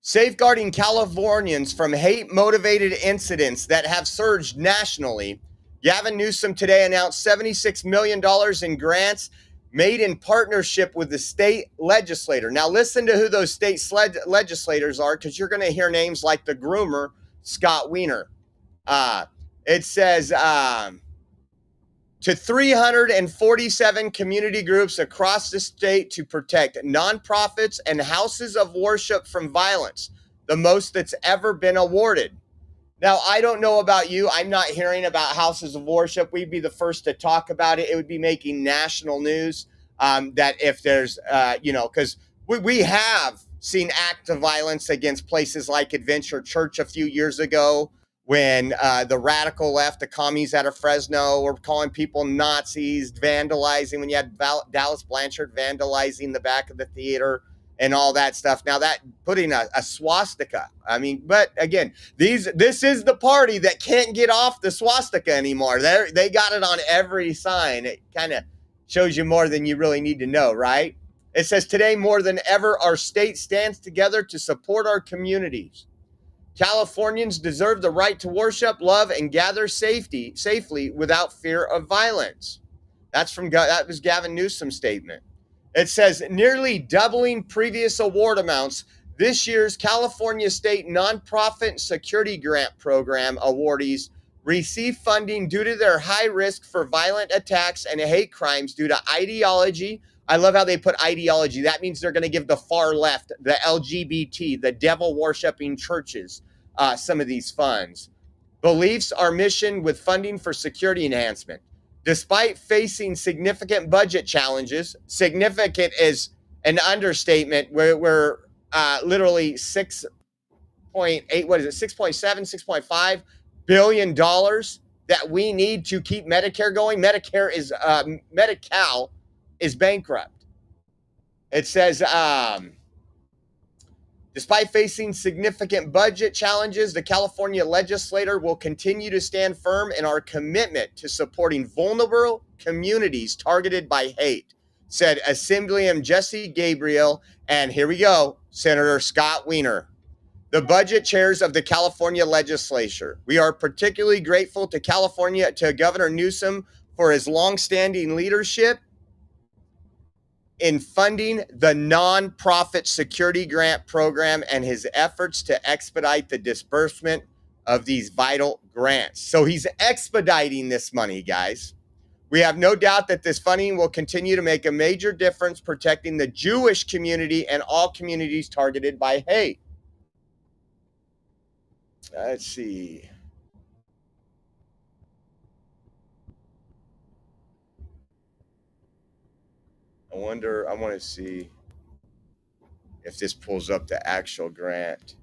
S1: safeguarding Californians from hate-motivated incidents that have surged nationally. Gavin Newsom today announced $76 million in grants made in partnership with the state legislator. Now listen to who those state legislators are, because you're going to hear names like the groomer, Scott Wiener. It says to 347 community groups across the state to protect nonprofits and houses of worship from violence, the most that's ever been awarded. Now, I don't know about you. I'm not hearing about houses of worship. We'd be the first to talk about it. It would be making national news that if there's, because we have seen acts of violence against places like Adventure Church a few years ago when the radical left, the commies out of Fresno, were calling people Nazis, vandalizing, when you had Dallas Blanchard vandalizing the back of the theater and all that stuff. Now that putting a swastika, I mean, but again, this is the party that can't get off the swastika anymore. They got it on every sign. It kind of shows you more than you really need to know, right? It says, today more than ever, our state stands together to support our communities. Californians deserve the right to worship, love, and gather safely without fear of violence. That was Gavin Newsom's statement. It says, nearly doubling previous award amounts, this year's California State Nonprofit Security Grant Program awardees receive funding due to their high risk for violent attacks and hate crimes due to ideology. I love how they put ideology. That means they're going to give the far left, the LGBT, the devil-worshipping churches, some of these funds. Beliefs, our mission with funding for security enhancement. Despite facing significant budget challenges, significant is an understatement. We're literally 6.8, what is it, 6.7, 6.5 billion dollars that we need to keep Medicare going. Medi-Cal is bankrupt. It says, despite facing significant budget challenges, the California legislature will continue to stand firm in our commitment to supporting vulnerable communities targeted by hate, said Assemblyman Jesse Gabriel, and here we go, Senator Scott Wiener, the budget chairs of the California legislature. We are particularly grateful to Governor Newsom for his longstanding leadership in funding the nonprofit security grant program and his efforts to expedite the disbursement of these vital grants. So he's expediting this money, guys. We have no doubt that this funding will continue to make a major difference protecting the Jewish community and all communities targeted by hate. Let's see. I want to see if this pulls up the actual grant.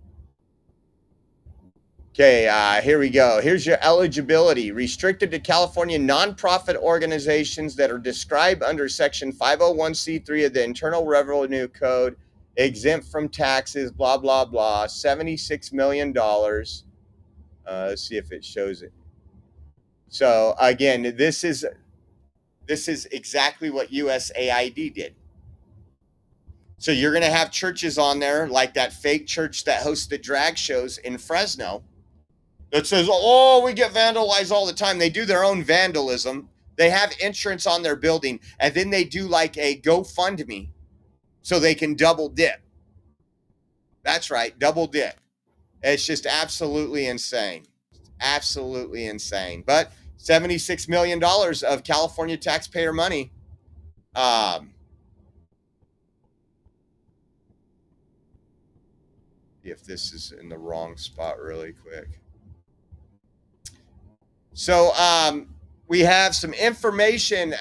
S1: Okay, here we go. Here's your eligibility. Restricted to California nonprofit organizations that are described under Section 501c3 of the Internal Revenue Code, exempt from taxes, blah, blah, blah, $76 million. Let's see if it shows it. So, again, this is exactly what USAID did. So you're going to have churches on there like that fake church that hosts the drag shows in Fresno that says, oh, we get vandalized all the time. They do their own vandalism. They have insurance on their building, and then they do like a GoFundMe so they can double dip. That's right, double dip. It's just absolutely insane. Absolutely insane. But $76 million of California taxpayer money. If this is in the wrong spot really quick. So we have some information.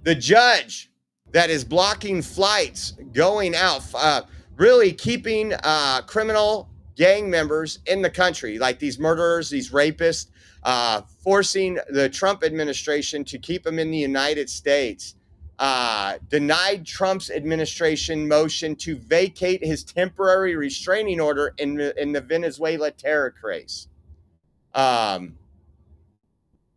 S1: The judge that is blocking flights going out, really keeping criminal gang members in the country, like these murderers, these rapists, forcing the Trump administration to keep them in the United States. denied Trump's administration motion to vacate his temporary restraining order in the Venezuela terror case.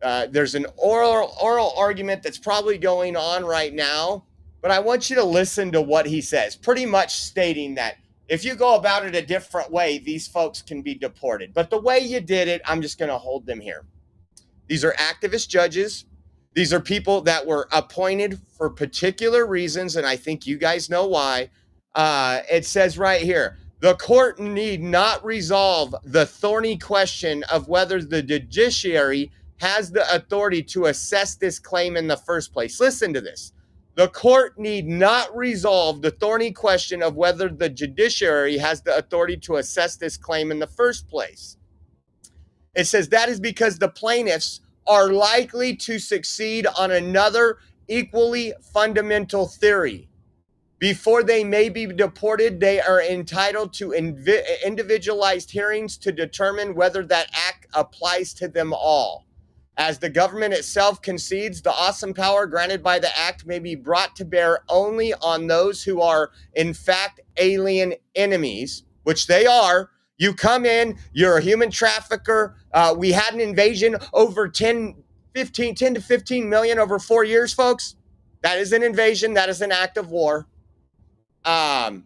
S1: There's an oral argument that's probably going on right now, but I want you to listen to what he says, pretty much stating that if you go about it a different way, these folks can be deported. But the way you did it, I'm just going to hold them here. These are activist judges. These are people that were appointed for particular reasons, and I think you guys know why. It says right here, the court need not resolve the thorny question of whether the judiciary has the authority to assess this claim in the first place. Listen to this. The court need not resolve the thorny question of whether the judiciary has the authority to assess this claim in the first place. It says that is because the plaintiffs are likely to succeed on another equally fundamental theory. Before they may be deported, they are entitled to individualized hearings to determine whether that act applies to them all. As the government itself concedes, the awesome power granted by the act may be brought to bear only on those who are, in fact, alien enemies, which they are. You come in, you're a human trafficker. We had an invasion over 10 to 15 million over 4 years, folks. That is an invasion. That is an act of war. And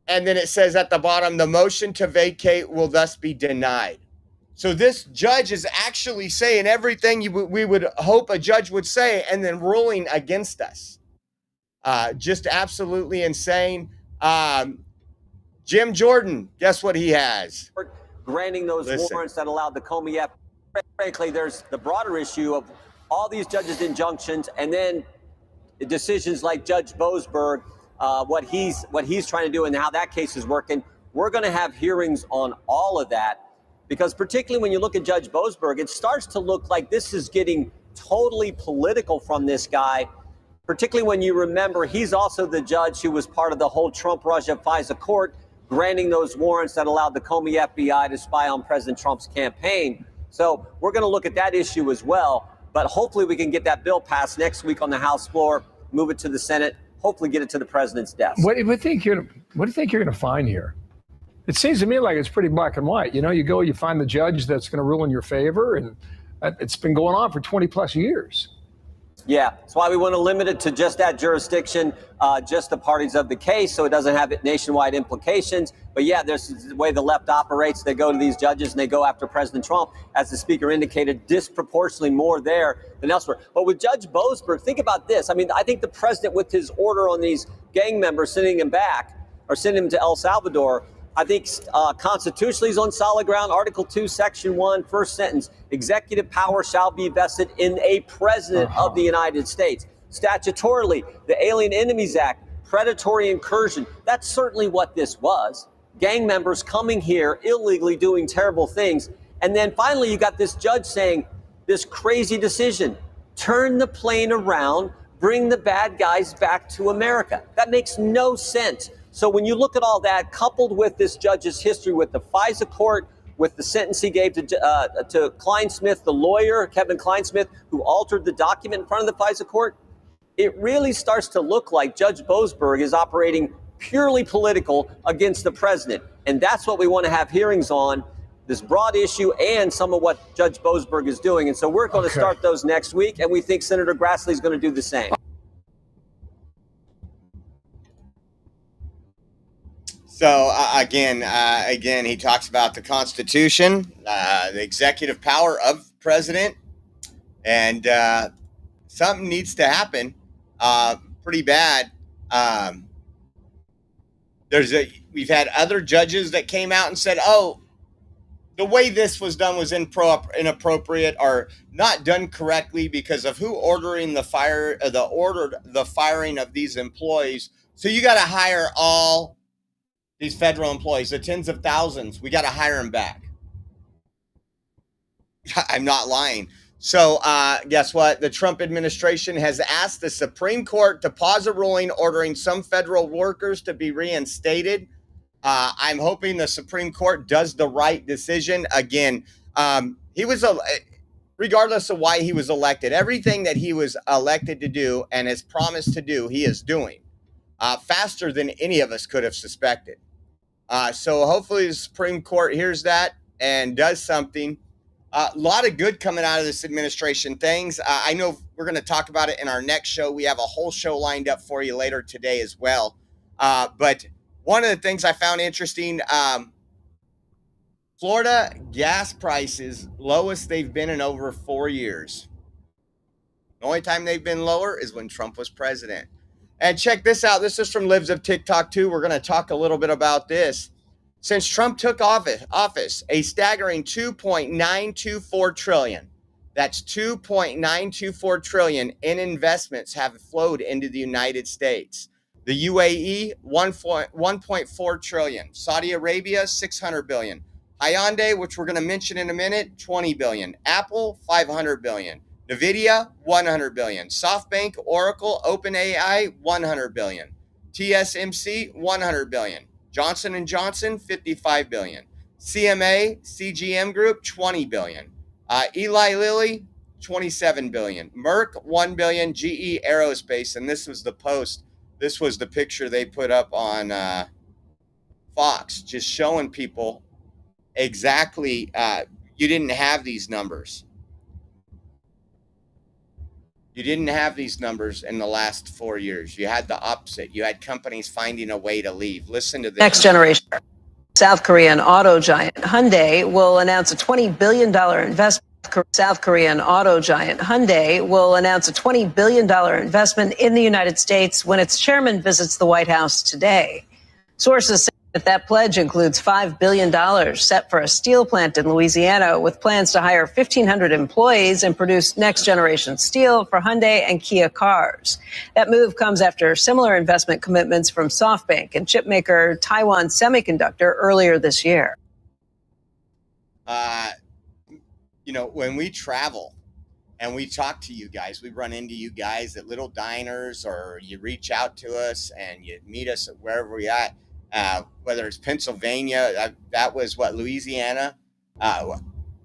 S1: then it says at the bottom, the motion to vacate will thus be denied. So this judge is actually saying everything we would hope a judge would say and then ruling against us. Just absolutely insane. Jim Jordan, guess what he has?
S7: Granting those warrants that allowed the Comey. Frankly, there's the broader issue of all these judges' injunctions and then decisions like Judge Boasberg, what he's trying to do and how that case is working. We're going to have hearings on all of that. Because particularly when you look at Judge Boasberg, it starts to look like this is getting totally political from this guy, particularly when you remember he's also the judge who was part of the whole Trump-Russia FISA court, granting those warrants that allowed the Comey FBI to spy on President Trump's campaign. So we're going to look at that issue as well. But hopefully we can get that bill passed next week on the House floor, move it to the Senate, hopefully get it to the president's desk.
S11: What do you think you're going to find here? It seems to me like it's pretty black and white. You know, you go, you find the judge that's going to rule in your favor, and it's been going on for 20 plus years.
S7: Yeah, that's why we want to limit it to just that jurisdiction, just the parties of the case, so it doesn't have nationwide implications. But yeah, there's the way the left operates. They go to these judges and they go after President Trump, as the speaker indicated, disproportionately more there than elsewhere. But with Judge Boasberg, think about this. I mean, I think the president, with his order on these gang members, sending him back or sending him to El Salvador, I think constitutionally is on solid ground. Article 2, Section 1, first sentence, executive power shall be vested in a president of the United States. Statutorily, the Alien Enemies Act, predatory incursion, that's certainly what this was. Gang members coming here illegally doing terrible things. And then finally, you got this judge saying this crazy decision, turn the plane around, bring the bad guys back to America. That makes no sense. So when you look at all that, coupled with this judge's history with the FISA court, with the sentence he gave to Kleinsmith, the lawyer, Kevin Kleinsmith, who altered the document in front of the FISA court, it really starts to look like Judge Boasberg is operating purely political against the president. And that's what we want to have hearings on, this broad issue and some of what Judge Boasberg is doing. And so we're going to start those next week, and we think Senator Grassley is going to do the same.
S1: So again, he talks about the Constitution, the executive power of president, and something needs to happen pretty bad. We've had other judges that came out and said, "Oh, the way this was done was inappropriate or not done correctly because of who ordered the firing of these employees. So you got to hire all these federal employees, the tens of thousands. We got to hire them back." I'm not lying. So guess what? The Trump administration has asked the Supreme Court to pause a ruling ordering some federal workers to be reinstated. I'm hoping the Supreme Court does the right decision. Again, he was regardless of why he was elected. Everything that he was elected to do and has promised to do, he is doing faster than any of us could have suspected. So hopefully the Supreme Court hears that and does something. A lot of good coming out of this administration. Things I know we're going to talk about it in our next show. We have a whole show lined up for you later today as well. But one of the things I found interesting, Florida gas prices, lowest they've been in over 4 years. The only time they've been lower is when Trump was president. And check this out. This is from Lives of TikTok too. We're going to talk a little bit about this. Since Trump took office, a staggering $2.924 trillion. That's $2.924 trillion in investments have flowed into the United States. The UAE, $1.4 trillion. Saudi Arabia, $600 billion. Hyundai, which we're going to mention in a minute, $20 billion. Apple, $500 billion. NVIDIA, $100 billion. SoftBank, Oracle, OpenAI, $100 billion. TSMC, $100 billion. Johnson & Johnson, $55 billion. CMA, CGM Group, $20 billion. Eli Lilly, $27 billion. Merck, $1 billion. GE Aerospace, and this was the post. This was the picture they put up on Fox, just showing people exactly you didn't have these numbers. You didn't have these numbers in the last 4 years. You had the opposite. You had companies finding a way to leave. Listen to this.
S12: Next generation. South Korean auto giant Hyundai will announce a $20 billion investment. South Korean auto giant Hyundai will announce a $20 billion investment in the United States when its chairman visits the White House today. Sources say that pledge includes $5 billion set for a steel plant in Louisiana, with plans to hire 1,500 employees and produce next-generation steel for Hyundai and Kia cars. That move comes after similar investment commitments from SoftBank and chipmaker Taiwan Semiconductor earlier this year.
S1: You know, when we travel and we talk to you guys, we run into you guys at little diners, or you reach out to us and you meet us at wherever we're at. Whether it's Pennsylvania, that was Louisiana,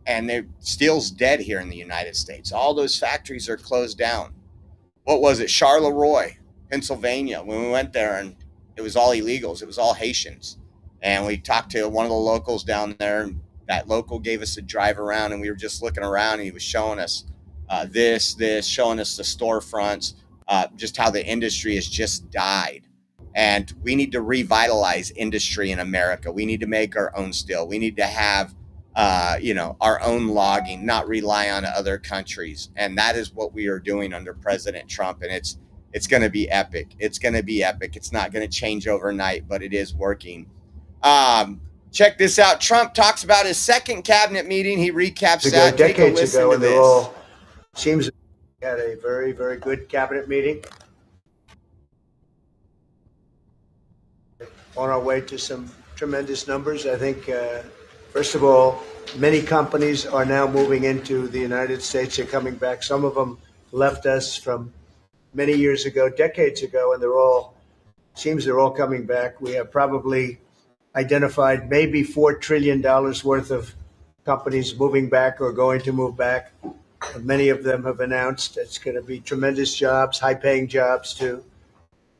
S1: and steel's dead here in the United States. All those factories are closed down. What was it? Charleroi, Pennsylvania. When we went there, and it was all illegals. It was all Haitians. And we talked to one of the locals down there, and that local gave us a drive around, and we were just looking around, and he was showing us this, showing us the storefronts, just how the industry has just died. And we need to revitalize industry in America. We need to make our own steel. We need to have, our own logging, not rely on other countries. And that is what we are doing under President Trump. And it's going to be epic. It's going to be epic. It's not going to change overnight, but it is working. Check this out. Trump talks about his second cabinet meeting. He recaps that. Take a listen to this.
S13: Seems we had a very, very good cabinet meeting. On our way to some tremendous numbers. I think, first of all, many companies are now moving into the United States. They're coming back. Some of them left us from many years ago, decades ago, and they're all coming back. We have probably identified maybe $4 trillion worth of companies moving back or going to move back. Many of them have announced it's going to be tremendous jobs, high-paying jobs too.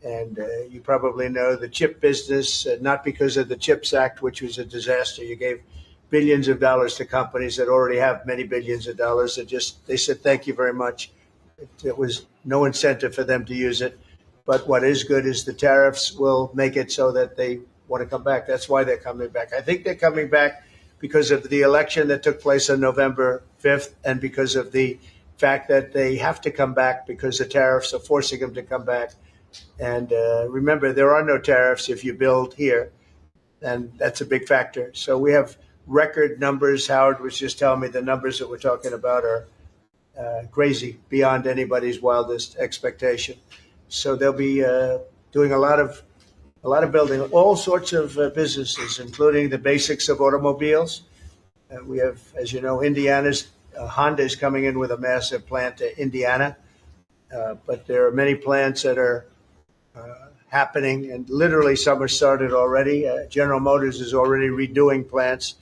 S13: And you probably know the chip business, not because of the CHIPS Act, which was a disaster. You gave billions of dollars to companies that already have many billions of dollars. They said, thank you very much. It was no incentive for them to use it. But what is good is the tariffs will make it so that they want to come back. That's why they're coming back. I think they're coming back because of the election that took place on November 5th and because of the fact that they have to come back because the tariffs are forcing them to come back. And remember, there are no tariffs if you build here, and that's a big factor. So we have record numbers. Howard was just telling me the numbers that we're talking about are crazy, beyond anybody's wildest expectation. So they'll be doing a lot of building, all sorts of businesses, including the basics of automobiles. We have, as you know, Honda's coming in with a massive plant to Indiana, but there are many plants that are happening, and literally some are started already. General Motors is already redoing plants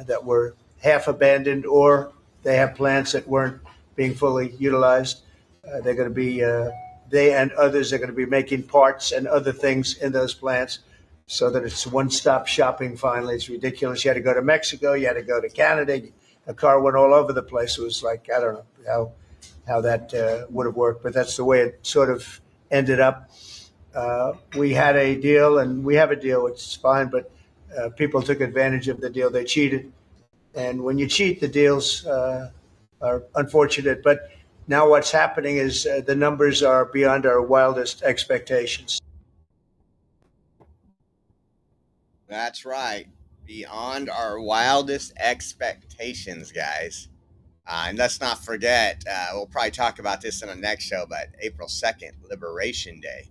S13: that were half abandoned or they have plants that weren't being fully utilized. They're going to be, they and others are going to be making parts and other things in those plants so that it's one-stop shopping finally. It's ridiculous. You had to go to Mexico. You had to go to Canada. A car went all over the place. It was like, I don't know how that would have worked, but that's the way it sort of ended up. We had a deal, and we have a deal, which is fine, but people took advantage of the deal. They cheated. And when you cheat, the deals are unfortunate. But now what's happening is the numbers are beyond our wildest expectations.
S1: That's right. Beyond our wildest expectations, guys. And let's not forget, we'll probably talk about this in the next show, but April 2nd, Liberation Day.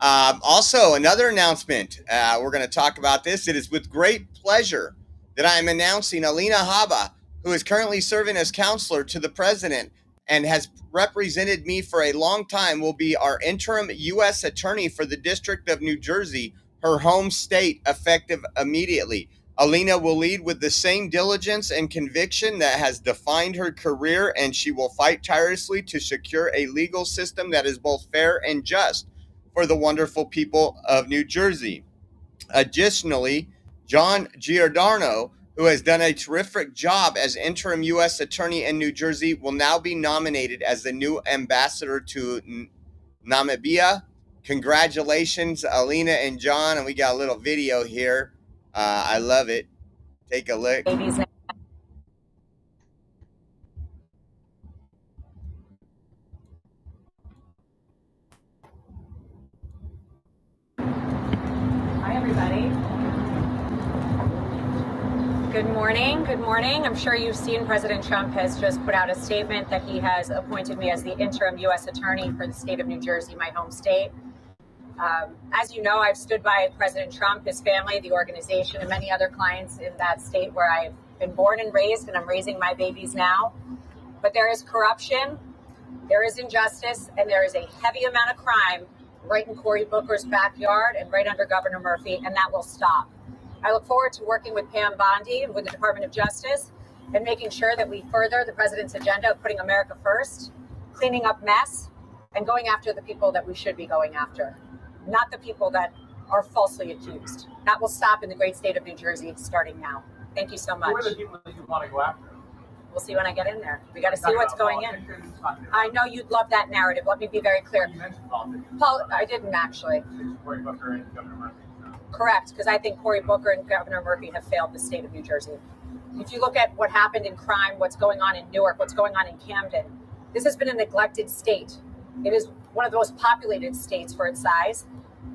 S1: Also, another announcement. We're going to talk about this. It is with great pleasure that I am announcing Alina Habba, who is currently serving as counselor to the president and has represented me for a long time, will be our interim U.S. attorney for the District of New Jersey, her home state, effective immediately. Alina will lead with the same diligence and conviction that has defined her career, and she will fight tirelessly to secure a legal system that is both fair and just for the wonderful people of New Jersey. Additionally, John Giordano, who has done a terrific job as interim U.S. attorney in New Jersey, will now be nominated as the new ambassador to Namibia. Congratulations, Alina and John. And we got a little video here. I love it. Take a look.
S8: Hi, everybody. Good morning. Good morning. I'm sure you've seen President Trump has just put out a statement that he has appointed me as the interim U.S. attorney for the state of New Jersey, my home state. As you know, I've stood by President Trump, his family, the organization, and many other clients in that state where I've been born and raised, and I'm raising my babies now. But there is corruption, there is injustice, and there is a heavy amount of crime right in Cory Booker's backyard and right under Governor Murphy, and that will stop. I look forward to working with Pam Bondi and with the Department of Justice and making sure that we further the president's agenda of putting America first, cleaning up mess, and going after the people that we should be going after, not the people that are falsely accused. That will stop in the great state of New Jersey starting now. Thank you so much.
S15: Who are the people that you want to go after?
S8: We'll see when I get in there. We got to see what's going in. I know you'd love that narrative. Let me be very clear.
S15: You mentioned politics.
S8: Paul, I didn't actually.
S15: Cory Booker and Governor Murphy.
S8: Correct, because I think Cory Booker and Governor Murphy have failed the state of New Jersey. If you look at what happened in crime, what's going on in Newark, what's going on in Camden, this has been a neglected state. It is one of the most populated states for its size,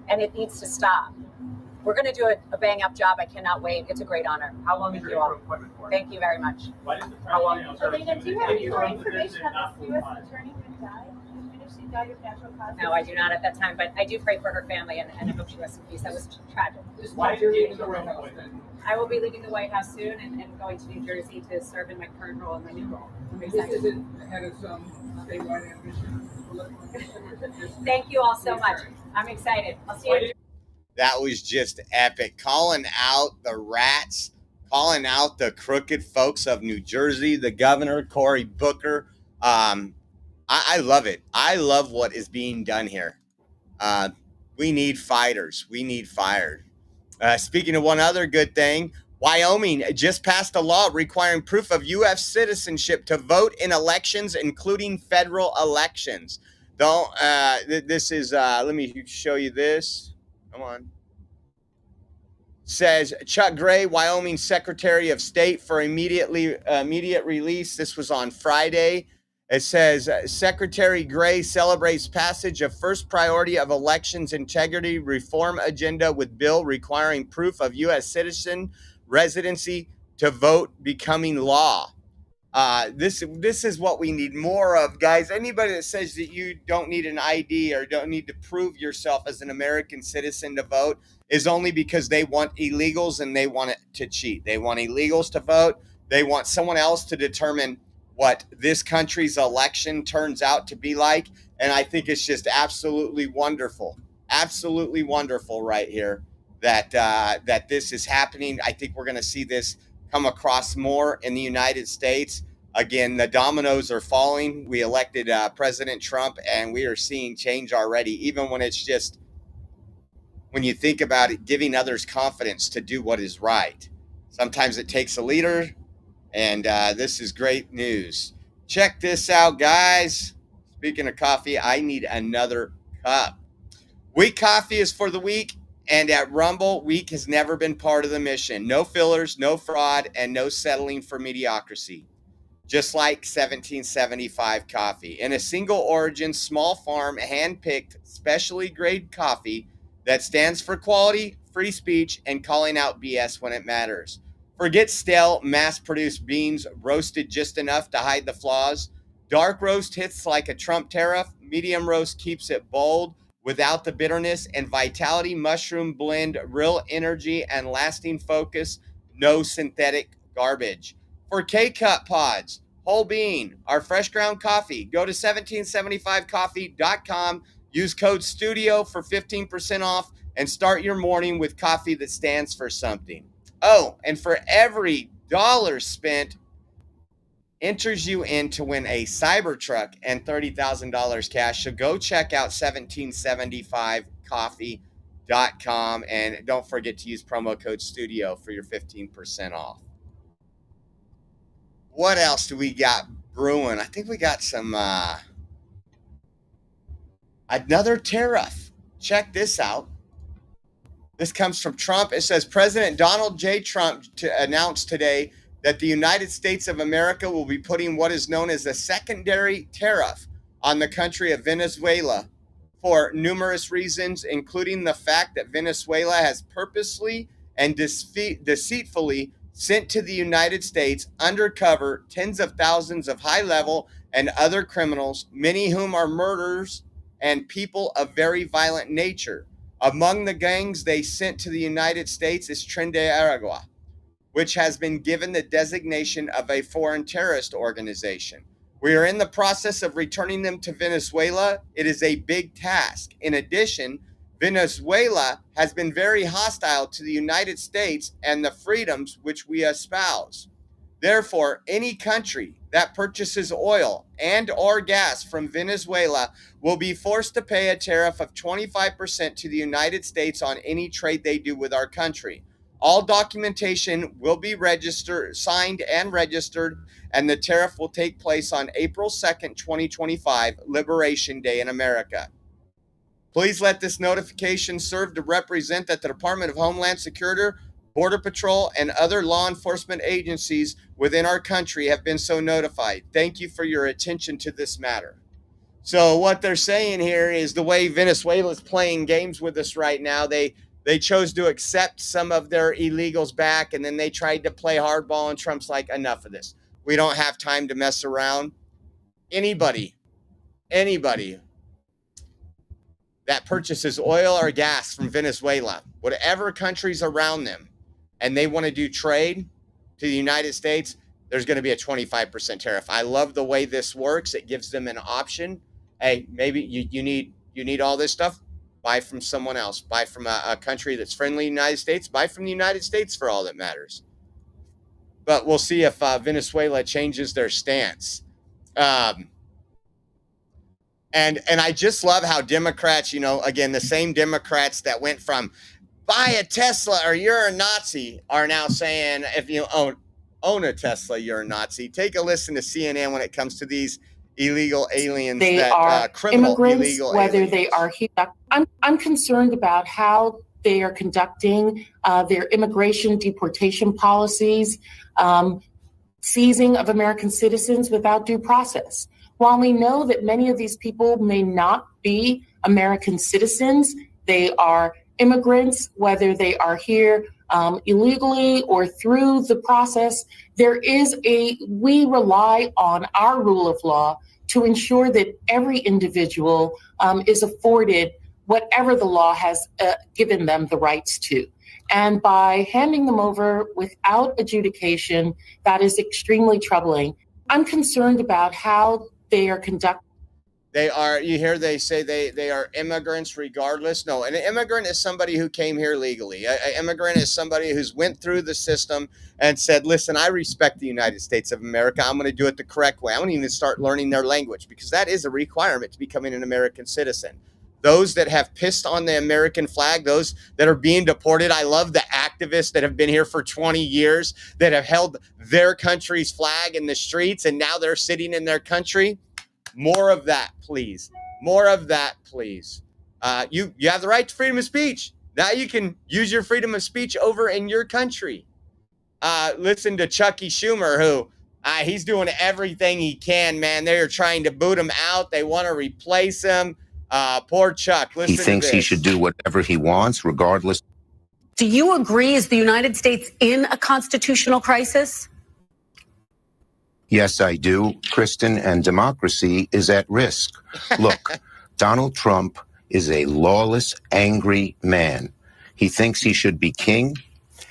S8: and it needs to stop. We're going to do a bang-up job. I cannot wait. It's a great honor.
S15: How long is your appointment for?
S8: Thank you very much.
S15: Why does the president?
S6: Alina, do you have any more information on this U.S. attorney who died? She died of natural causes?
S8: No, I do not at that time, but I do pray for her family, and I hope she rests in peace. That was tragic.
S15: Why did you leave the White House then?
S8: I will be leaving the White House soon and going to New Jersey to serve in my current role and my new role. I'm
S15: This
S8: excited.
S15: isn't ahead of some statewide ambition.
S8: Thank you all so much. I'm excited. I'll see you.
S1: That was just epic. Calling out the rats, calling out the crooked folks of New Jersey, the governor, Cory Booker. I love it. I love what is being done here. We need fighters. We need fire. Speaking of one other good thing, Wyoming just passed a law requiring proof of U.S. citizenship to vote in elections, including federal elections. Don't. This is. Let me show you this. Come on. Says Chuck Gray, Wyoming Secretary of State, for immediate release. This was on Friday. It says Secretary Gray celebrates passage of first priority of elections integrity reform agenda with bill requiring proof of U.S. citizen residency to vote becoming law. This is what we need more of, guys. Anybody that says that you don't need an ID or don't need to prove yourself as an American citizen to vote is only because they want illegals and they want it to cheat. They want illegals to vote. They want someone else to determine what this country's election turns out to be like. And I think it's just absolutely wonderful right here that this is happening. I think we're going to see this come across more in the United States. Again, the dominoes are falling. We elected President Trump, and we are seeing change already, even when it's just, when you think about it, giving others confidence to do what is right. Sometimes it takes a leader, and this is great news. Check this out, guys. Speaking of coffee, I need another cup. Weak coffee is for the weak, and at Rumble, weak has never been part of the mission. No fillers, no fraud, and no settling for mediocrity. Just like 1775 coffee. In a single origin, small farm, hand-picked, specially grade coffee that stands for quality, free speech, and calling out BS when it matters. Forget stale, mass-produced beans roasted just enough to hide the flaws. Dark roast hits like a Trump tariff. Medium roast keeps it bold without the bitterness, and Vitality Mushroom Blend, real energy and lasting focus, no synthetic garbage. For K-Cup pods, whole bean, our fresh ground coffee, go to 1775coffee.com, use code STUDIO for 15% off, and start your morning with coffee that stands for something. Oh, and for every dollar spent, enters you in to win a Cybertruck and $30,000 cash. So go check out 1775coffee.com, and don't forget to use promo code STUDIO for your 15% off. What else do we got brewing? I think we got some another tariff. Check this out. This comes from Trump. It says President Donald J. Trump announced today that the United States of America will be putting what is known as a secondary tariff on the country of Venezuela for numerous reasons, including the fact that Venezuela has purposely and deceitfully sent to the United States undercover tens of thousands of high-level and other criminals, many whom are murderers and people of very violent nature. Among the gangs they sent to the United States is Tren de Aragua, which has been given the designation of a foreign terrorist organization. We are in the process of returning them to Venezuela. It is a big task. In addition, Venezuela has been very hostile to the United States and the freedoms which we espouse. Therefore, any country that purchases oil and or gas from Venezuela will be forced to pay a tariff of 25% to the United States on any trade they do with our country. All documentation will be signed and registered, and the tariff will take place on April 2nd, 2025, Liberation Day in America. Please let this notification serve to represent that the Department of Homeland Security, Border Patrol, and other law enforcement agencies within our country have been so notified. Thank you for your attention to this matter. So what they're saying here is the way Venezuela is playing games with us right now, they chose to accept some of their illegals back, and then they tried to play hardball, and Trump's like, enough of this. We don't have time to mess around. Anybody that purchases oil or gas from Venezuela, whatever countries around them, and they want to do trade to the United States, there's going to be a 25% tariff. I love the way this works. It gives them an option. Hey, maybe you need all this stuff. Buy from someone else. Buy from a country that's friendly to the United States. Buy from the United States for all that matters. But we'll see if Venezuela changes their stance. And I just love how Democrats, again, the same Democrats that went from buy a Tesla or you're a Nazi are now saying if you own a Tesla, you're a Nazi. Take a listen to CNN when it comes to these illegal aliens,
S16: they are
S1: criminal
S16: immigrants,
S1: illegal
S16: whether
S1: aliens.
S16: they are here. I'm concerned about how they are conducting their immigration deportation policies, seizing of American citizens without due process. While we know that many of these people may not be American citizens, they are immigrants, whether they are here illegally or through the process. We rely on our rule of law to ensure that every individual is afforded whatever the law has given them the rights to. And by handing them over without adjudication, that is extremely troubling. I'm concerned about how they are conducting.
S1: They are, you hear they say they are immigrants regardless. No, an immigrant is somebody who came here legally. An immigrant is somebody who's went through the system and said, listen, I respect the United States of America. I'm going to do it the correct way. I'm going to even start learning their language because that is a requirement to becoming an American citizen. Those that have pissed on the American flag, those that are being deported. I love the activists that have been here for 20 years that have held their country's flag in the streets and now they're sitting in their country. More of that, please. More of that, please. You have the right to freedom of speech. Now you can use your freedom of speech over in your country. Listen to Chucky Schumer, who he's doing everything he can, man. They're trying to boot him out. They want to replace him. Poor Chuck. Listen
S17: He thinks he should do whatever he wants, regardless.
S18: Do you agree, is the United States in a constitutional crisis?
S17: Yes, I do, Kristen, and democracy is at risk. Look, Donald Trump is a lawless, angry man. He thinks he should be king.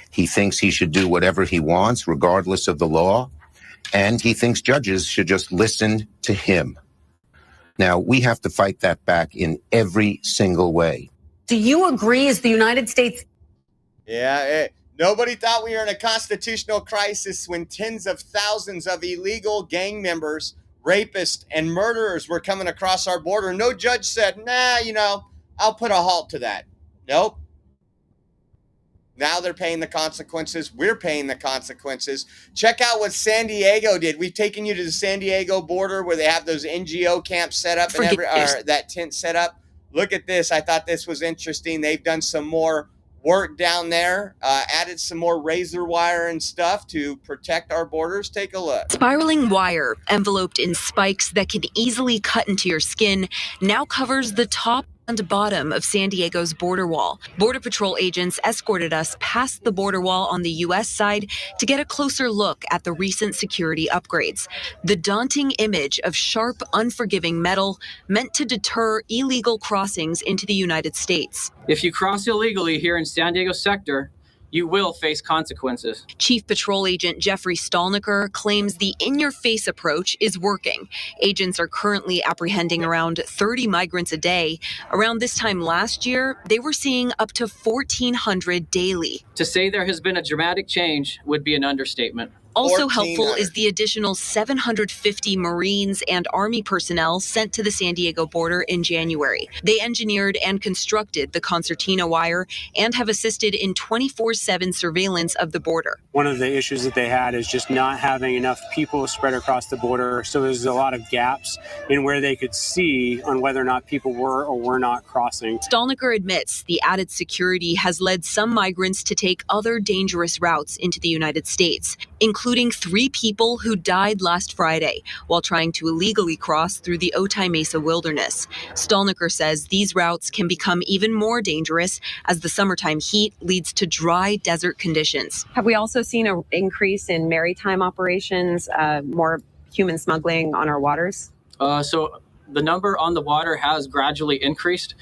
S17: He thinks he should do whatever he wants, regardless of the law. And he thinks judges should just listen to him. Now, we have to fight that back in every single way.
S18: Do you agree, is the United States?
S1: Yeah, nobody thought we were in a constitutional crisis when tens of thousands of illegal gang members, rapists, and murderers were coming across our border. No judge said, nah, I'll put a halt to that. Nope. Now they're paying the consequences. We're paying the consequences. Check out what San Diego did. We've taken you to the San Diego border where they have those NGO camps set up and that tent set up. Look at this. I thought this was interesting. They've done some more work down there, added some more razor wire and stuff to protect our borders. Take a look.
S19: Spiraling wire, enveloped in spikes that can easily cut into your skin, now covers the top and bottom of San Diego's border wall. Border Patrol agents escorted us past the border wall on the U.S. side to get a closer look at the recent security upgrades. The daunting image of sharp, unforgiving metal meant to deter illegal crossings into the United States.
S24: If you cross illegally here in San Diego sector, you will face consequences.
S19: Chief Patrol Agent Jeffrey Stalnaker claims the in-your-face approach is working. Agents are currently apprehending around 30 migrants a day. Around this time last year, they were seeing up to 1,400 daily.
S24: To say there has been a dramatic change would be an understatement.
S19: Also helpful is the additional 750 Marines and Army personnel sent to the San Diego border in January. They engineered and constructed the concertina wire and have assisted in 24/7 surveillance of the border.
S25: One of the issues that they had is just not having enough people spread across the border, so there's a lot of gaps in where they could see on whether or not people were or were not crossing.
S19: Stalnaker admits the added security has led some migrants to take other dangerous routes into the United States, including 3 people who died last Friday while trying to illegally cross through the Otay Mesa wilderness. Stalnaker says these routes can become even more dangerous as the summertime heat leads to dry desert conditions.
S26: Have we also seen an increase in maritime operations, more human smuggling on our waters?
S24: So the number on the water has gradually increased.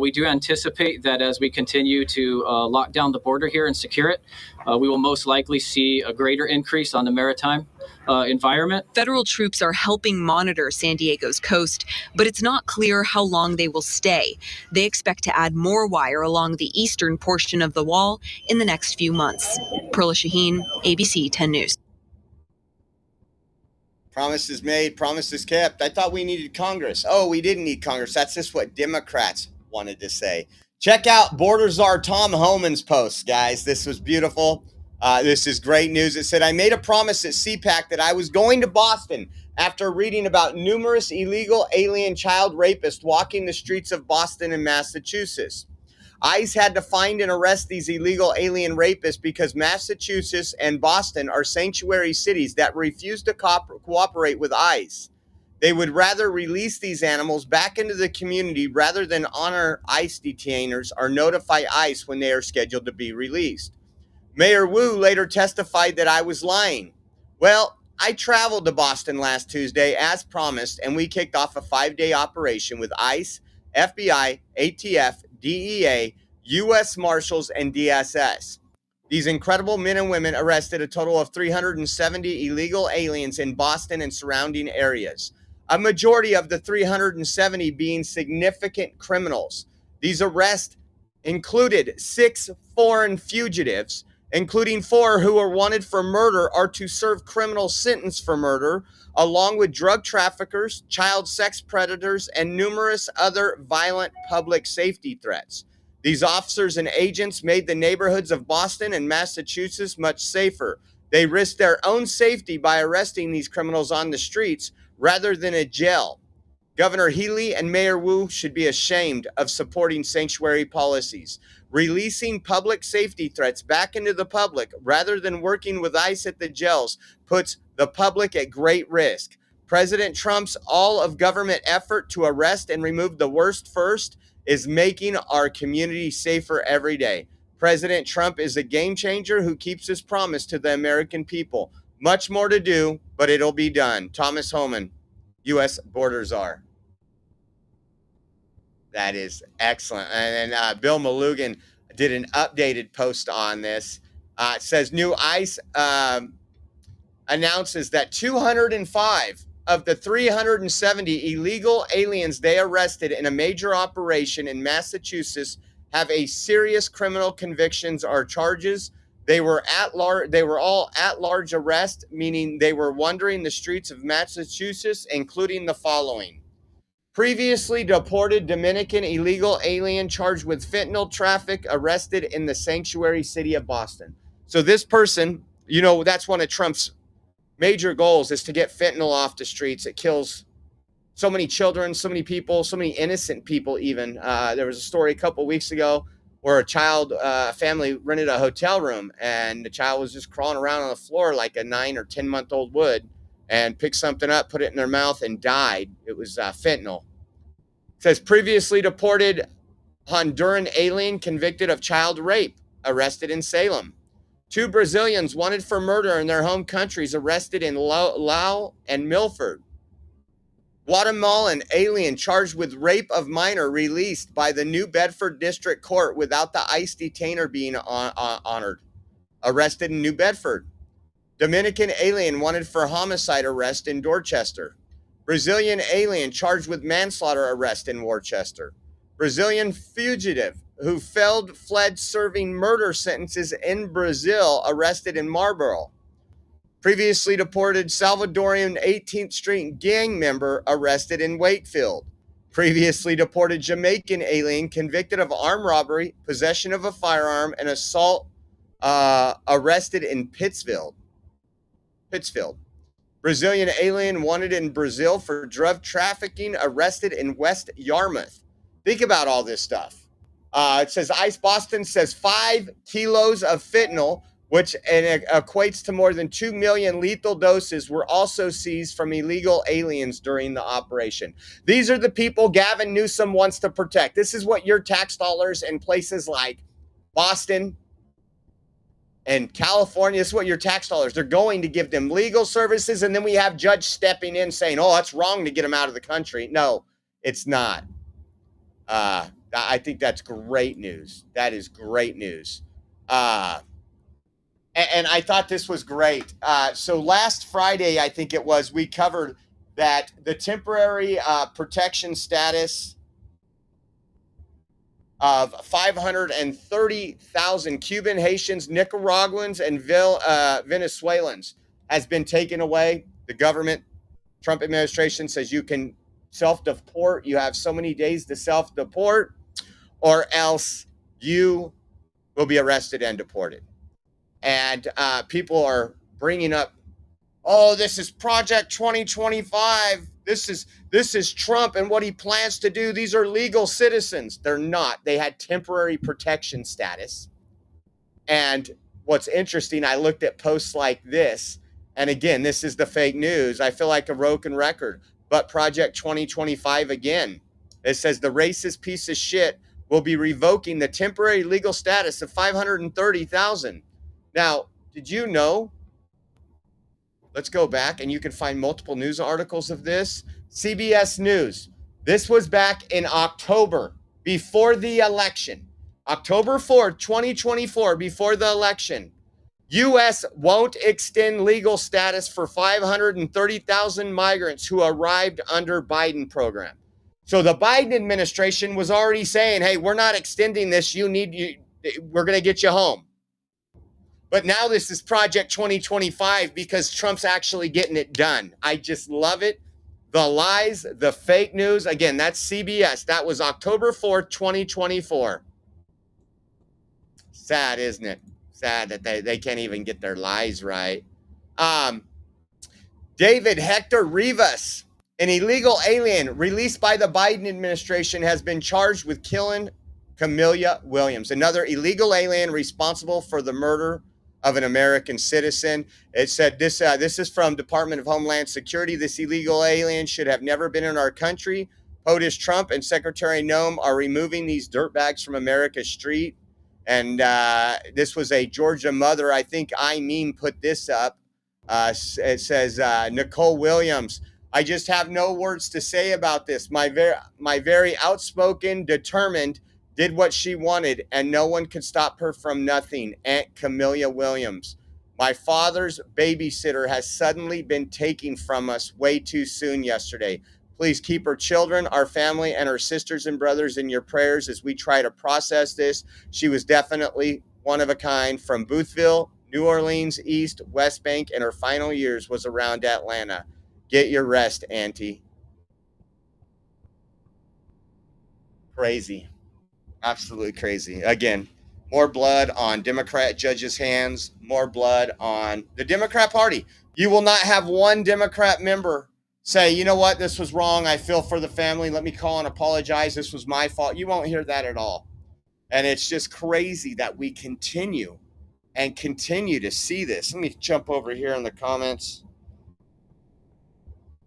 S24: We do anticipate that as we continue to lock down the border here and secure it, we will most likely see a greater increase on the maritime environment.
S19: Federal troops are helping monitor San Diego's coast, but it's not clear how long they will stay. They expect to add more wire along the eastern portion of the wall in the next few months. Perla Shaheen, ABC 10 News.
S1: Promises made, promises kept. I thought we needed Congress. Oh, we didn't need Congress. That's just what Democrats wanted to say. Check out Border Czar Tom Homan's post, guys. This was beautiful. This is great news. It said, I made a promise at CPAC that I was going to Boston after reading about numerous illegal alien child rapists walking the streets of Boston and Massachusetts. ICE had to find and arrest these illegal alien rapists because Massachusetts and Boston are sanctuary cities that refuse to cooperate with ICE. They would rather release these animals back into the community rather than honor ICE detainers or notify ICE when they are scheduled to be released. Mayor Wu later testified that I was lying. Well, I traveled to Boston last Tuesday as promised, and we kicked off a 5-day operation with ICE, FBI, ATF, DEA, U.S. Marshals, and DSS. These incredible men and women arrested a total of 370 illegal aliens in Boston and surrounding areas. a majority of the 370 being significant criminals. These arrests included 6 foreign fugitives, including 4 who were wanted for murder or to serve criminal sentence for murder, along with drug traffickers, child sex predators, and numerous other violent public safety threats. These officers and agents made the neighborhoods of Boston and Massachusetts much safer. They risked their own safety by arresting these criminals on the streets rather than a jail. Governor Healy and Mayor Wu should be ashamed of supporting sanctuary policies. Releasing public safety threats back into the public rather than working with ICE at the jails puts the public at great risk. President Trump's all of government effort to arrest and remove the worst first is making our community safer every day. President Trump is a game changer who keeps his promise to the American people. Much more to do, but it'll be done. Thomas Homan, U.S. Border Czar. That is excellent. And then Bill Malugan did an updated post on this. It says new ICE announces that 205 of the 370 illegal aliens they arrested in a major operation in Massachusetts have a serious criminal convictions or charges. They were all at-large arrests, meaning they were wandering the streets of Massachusetts, including the following. Previously deported Dominican illegal alien charged with fentanyl traffic arrested in the sanctuary city of Boston. So this person, you know, that's one of Trump's major goals is to get fentanyl off the streets. It kills so many children, so many people, so many innocent people even. There was a story a couple weeks ago where a family rented a hotel room and the child was just crawling around on the floor like a 9 or 10-month-old would and picked something up, put it in their mouth and died. It was fentanyl. It says previously deported Honduran alien convicted of child rape, arrested in Salem. 2 Brazilians wanted for murder in their home countries, arrested in Laos and Milford. Guatemalan alien charged with rape of minor, released by the New Bedford District Court without the ICE detainer being honored, arrested in New Bedford. Dominican alien wanted for homicide, arrest in Dorchester. Brazilian alien charged with manslaughter, arrest in Worcester. Brazilian fugitive who fled serving murder sentences in Brazil, arrested in Marlborough. Previously deported Salvadorian 18th Street gang member, arrested in Wakefield. Previously deported Jamaican alien convicted of armed robbery, possession of a firearm, and assault, arrested in Pittsfield. Brazilian alien wanted in Brazil for drug trafficking, arrested in West Yarmouth. Think about all this stuff. It says ICE Boston says 5 kilos of fentanyl, which equates to more than 2 million lethal doses, were also seized from illegal aliens during the operation. These are the people Gavin Newsom wants to protect. This is what your tax dollars in places like Boston and California, this is what your tax dollars, they're going to give them legal services, and then we have judge stepping in saying, oh, that's wrong to get them out of the country. No, it's not. I think that's great news. That is great news. And I thought this was great. So last Friday, I think it was, we covered that the temporary protection status of 530,000 Cuban, Haitians, Nicaraguans, and Venezuelans has been taken away. The government, Trump administration says you can self-deport. You have so many days to self-deport, or else you will be arrested and deported. And people are bringing up, oh, this is Project 2025. This is Trump and what he plans to do. These are legal citizens. They're not. They had temporary protection status. And what's interesting, I looked at posts like this, and again, this is the fake news. I feel like a broken record. But Project 2025 again, it says the racist piece of shit will be revoking the temporary legal status of 530,000. Now, did you know? Let's go back, and you can find multiple news articles of this. CBS News. This was back in October, before the election. October 4th, 2024, before the election. U.S. won't extend legal status for 530,000 migrants who arrived under Biden program. So the Biden administration was already saying, hey, we're not extending this. We're going to get you home. But now this is Project 2025 because Trump's actually getting it done. I just love it. The lies, the fake news. Again, that's CBS. That was October 4th, 2024. Sad, isn't it? Sad that they can't even get their lies right. David Hector Rivas, an illegal alien released by the Biden administration, has been charged with killing Camilla Williams, another illegal alien responsible for the murder of an American citizen. It said this is from Department of Homeland Security. This illegal alien should have never been in our country. POTUS Trump and Secretary Noem are removing these dirtbags from America's street. And this was a Georgia mother. I think put this up. It says, Nicole Williams, I just have no words to say about this. My very outspoken, determined, did what she wanted, and no one could stop her from nothing. Aunt Camilla Williams. My father's babysitter has suddenly been taken from us way too soon yesterday. Please keep her children, our family, and her sisters and brothers in your prayers as we try to process this. She was definitely one of a kind from Boothville, New Orleans, East, West Bank, and her final years was around Atlanta. Get your rest, Auntie. Crazy. Absolutely crazy. Again, more blood on Democrat judges' hands, more blood on the Democrat Party. You will not have one Democrat member say, you know what, this was wrong. I feel for the family. Let me call and apologize. This was my fault. You won't hear that at all. And it's just crazy that we continue to see this. Let me jump over here in the comments.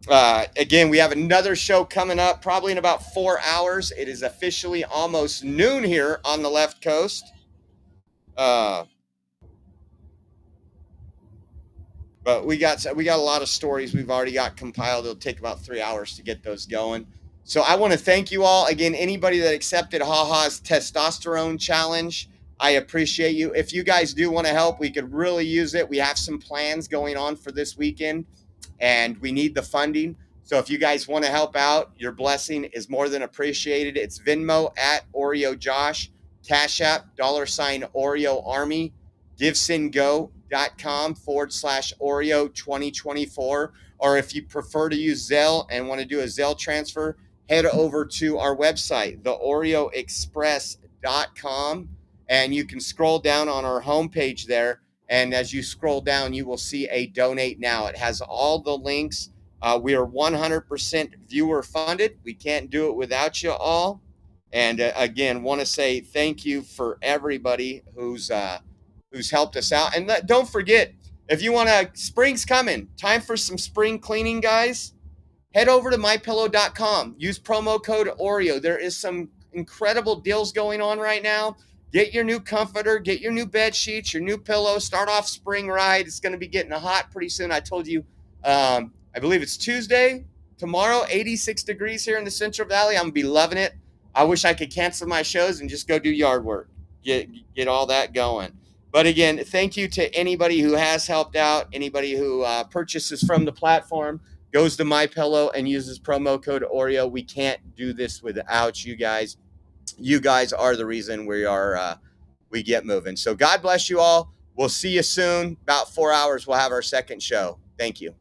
S1: Again, we have another show coming up probably in about 4 hours. It is officially almost noon here on the left coast. But we got a lot of stories we've already got compiled. It'll take about 3 hours to get those going. So I want to thank you all. Again, anybody that accepted HaHa's testosterone challenge, I appreciate you. If you guys do want to help, we could really use it. We have some plans going on for this weekend, and we need the funding. So if you guys want to help out, your blessing is more than appreciated. It's Venmo at Oreo Josh, Cash App, $Oreo Army, GiveSendGo.com/Oreo 2024. Or if you prefer to use Zelle and want to do a Zelle transfer, head over to our website, theoreoexpress.com, and you can scroll down on our homepage there. And as you scroll down, you will see a donate now. It has all the links. We are 100% viewer funded. We can't do it without you all. And again, want to say thank you for everybody who's helped us out. And don't forget, if you want to, spring's coming. Time for some spring cleaning, guys. Head over to mypillow.com. Use promo code Oreo. There is some incredible deals going on right now. Get your new comforter, get your new bed sheets, your new pillow. Start off spring ride. It's going to be getting hot pretty soon. I told you, I believe it's Tuesday. Tomorrow, 86 degrees here in the Central Valley. I'm going to be loving it. I wish I could cancel my shows and just go do yard work. Get all that going. But again, thank you to anybody who has helped out, anybody who purchases from the platform, goes to MyPillow and uses promo code Oreo. We can't do this without you guys. You guys are the reason we get moving. So God bless you all. We'll see you soon. About 4 hours, we'll have our second show. Thank you.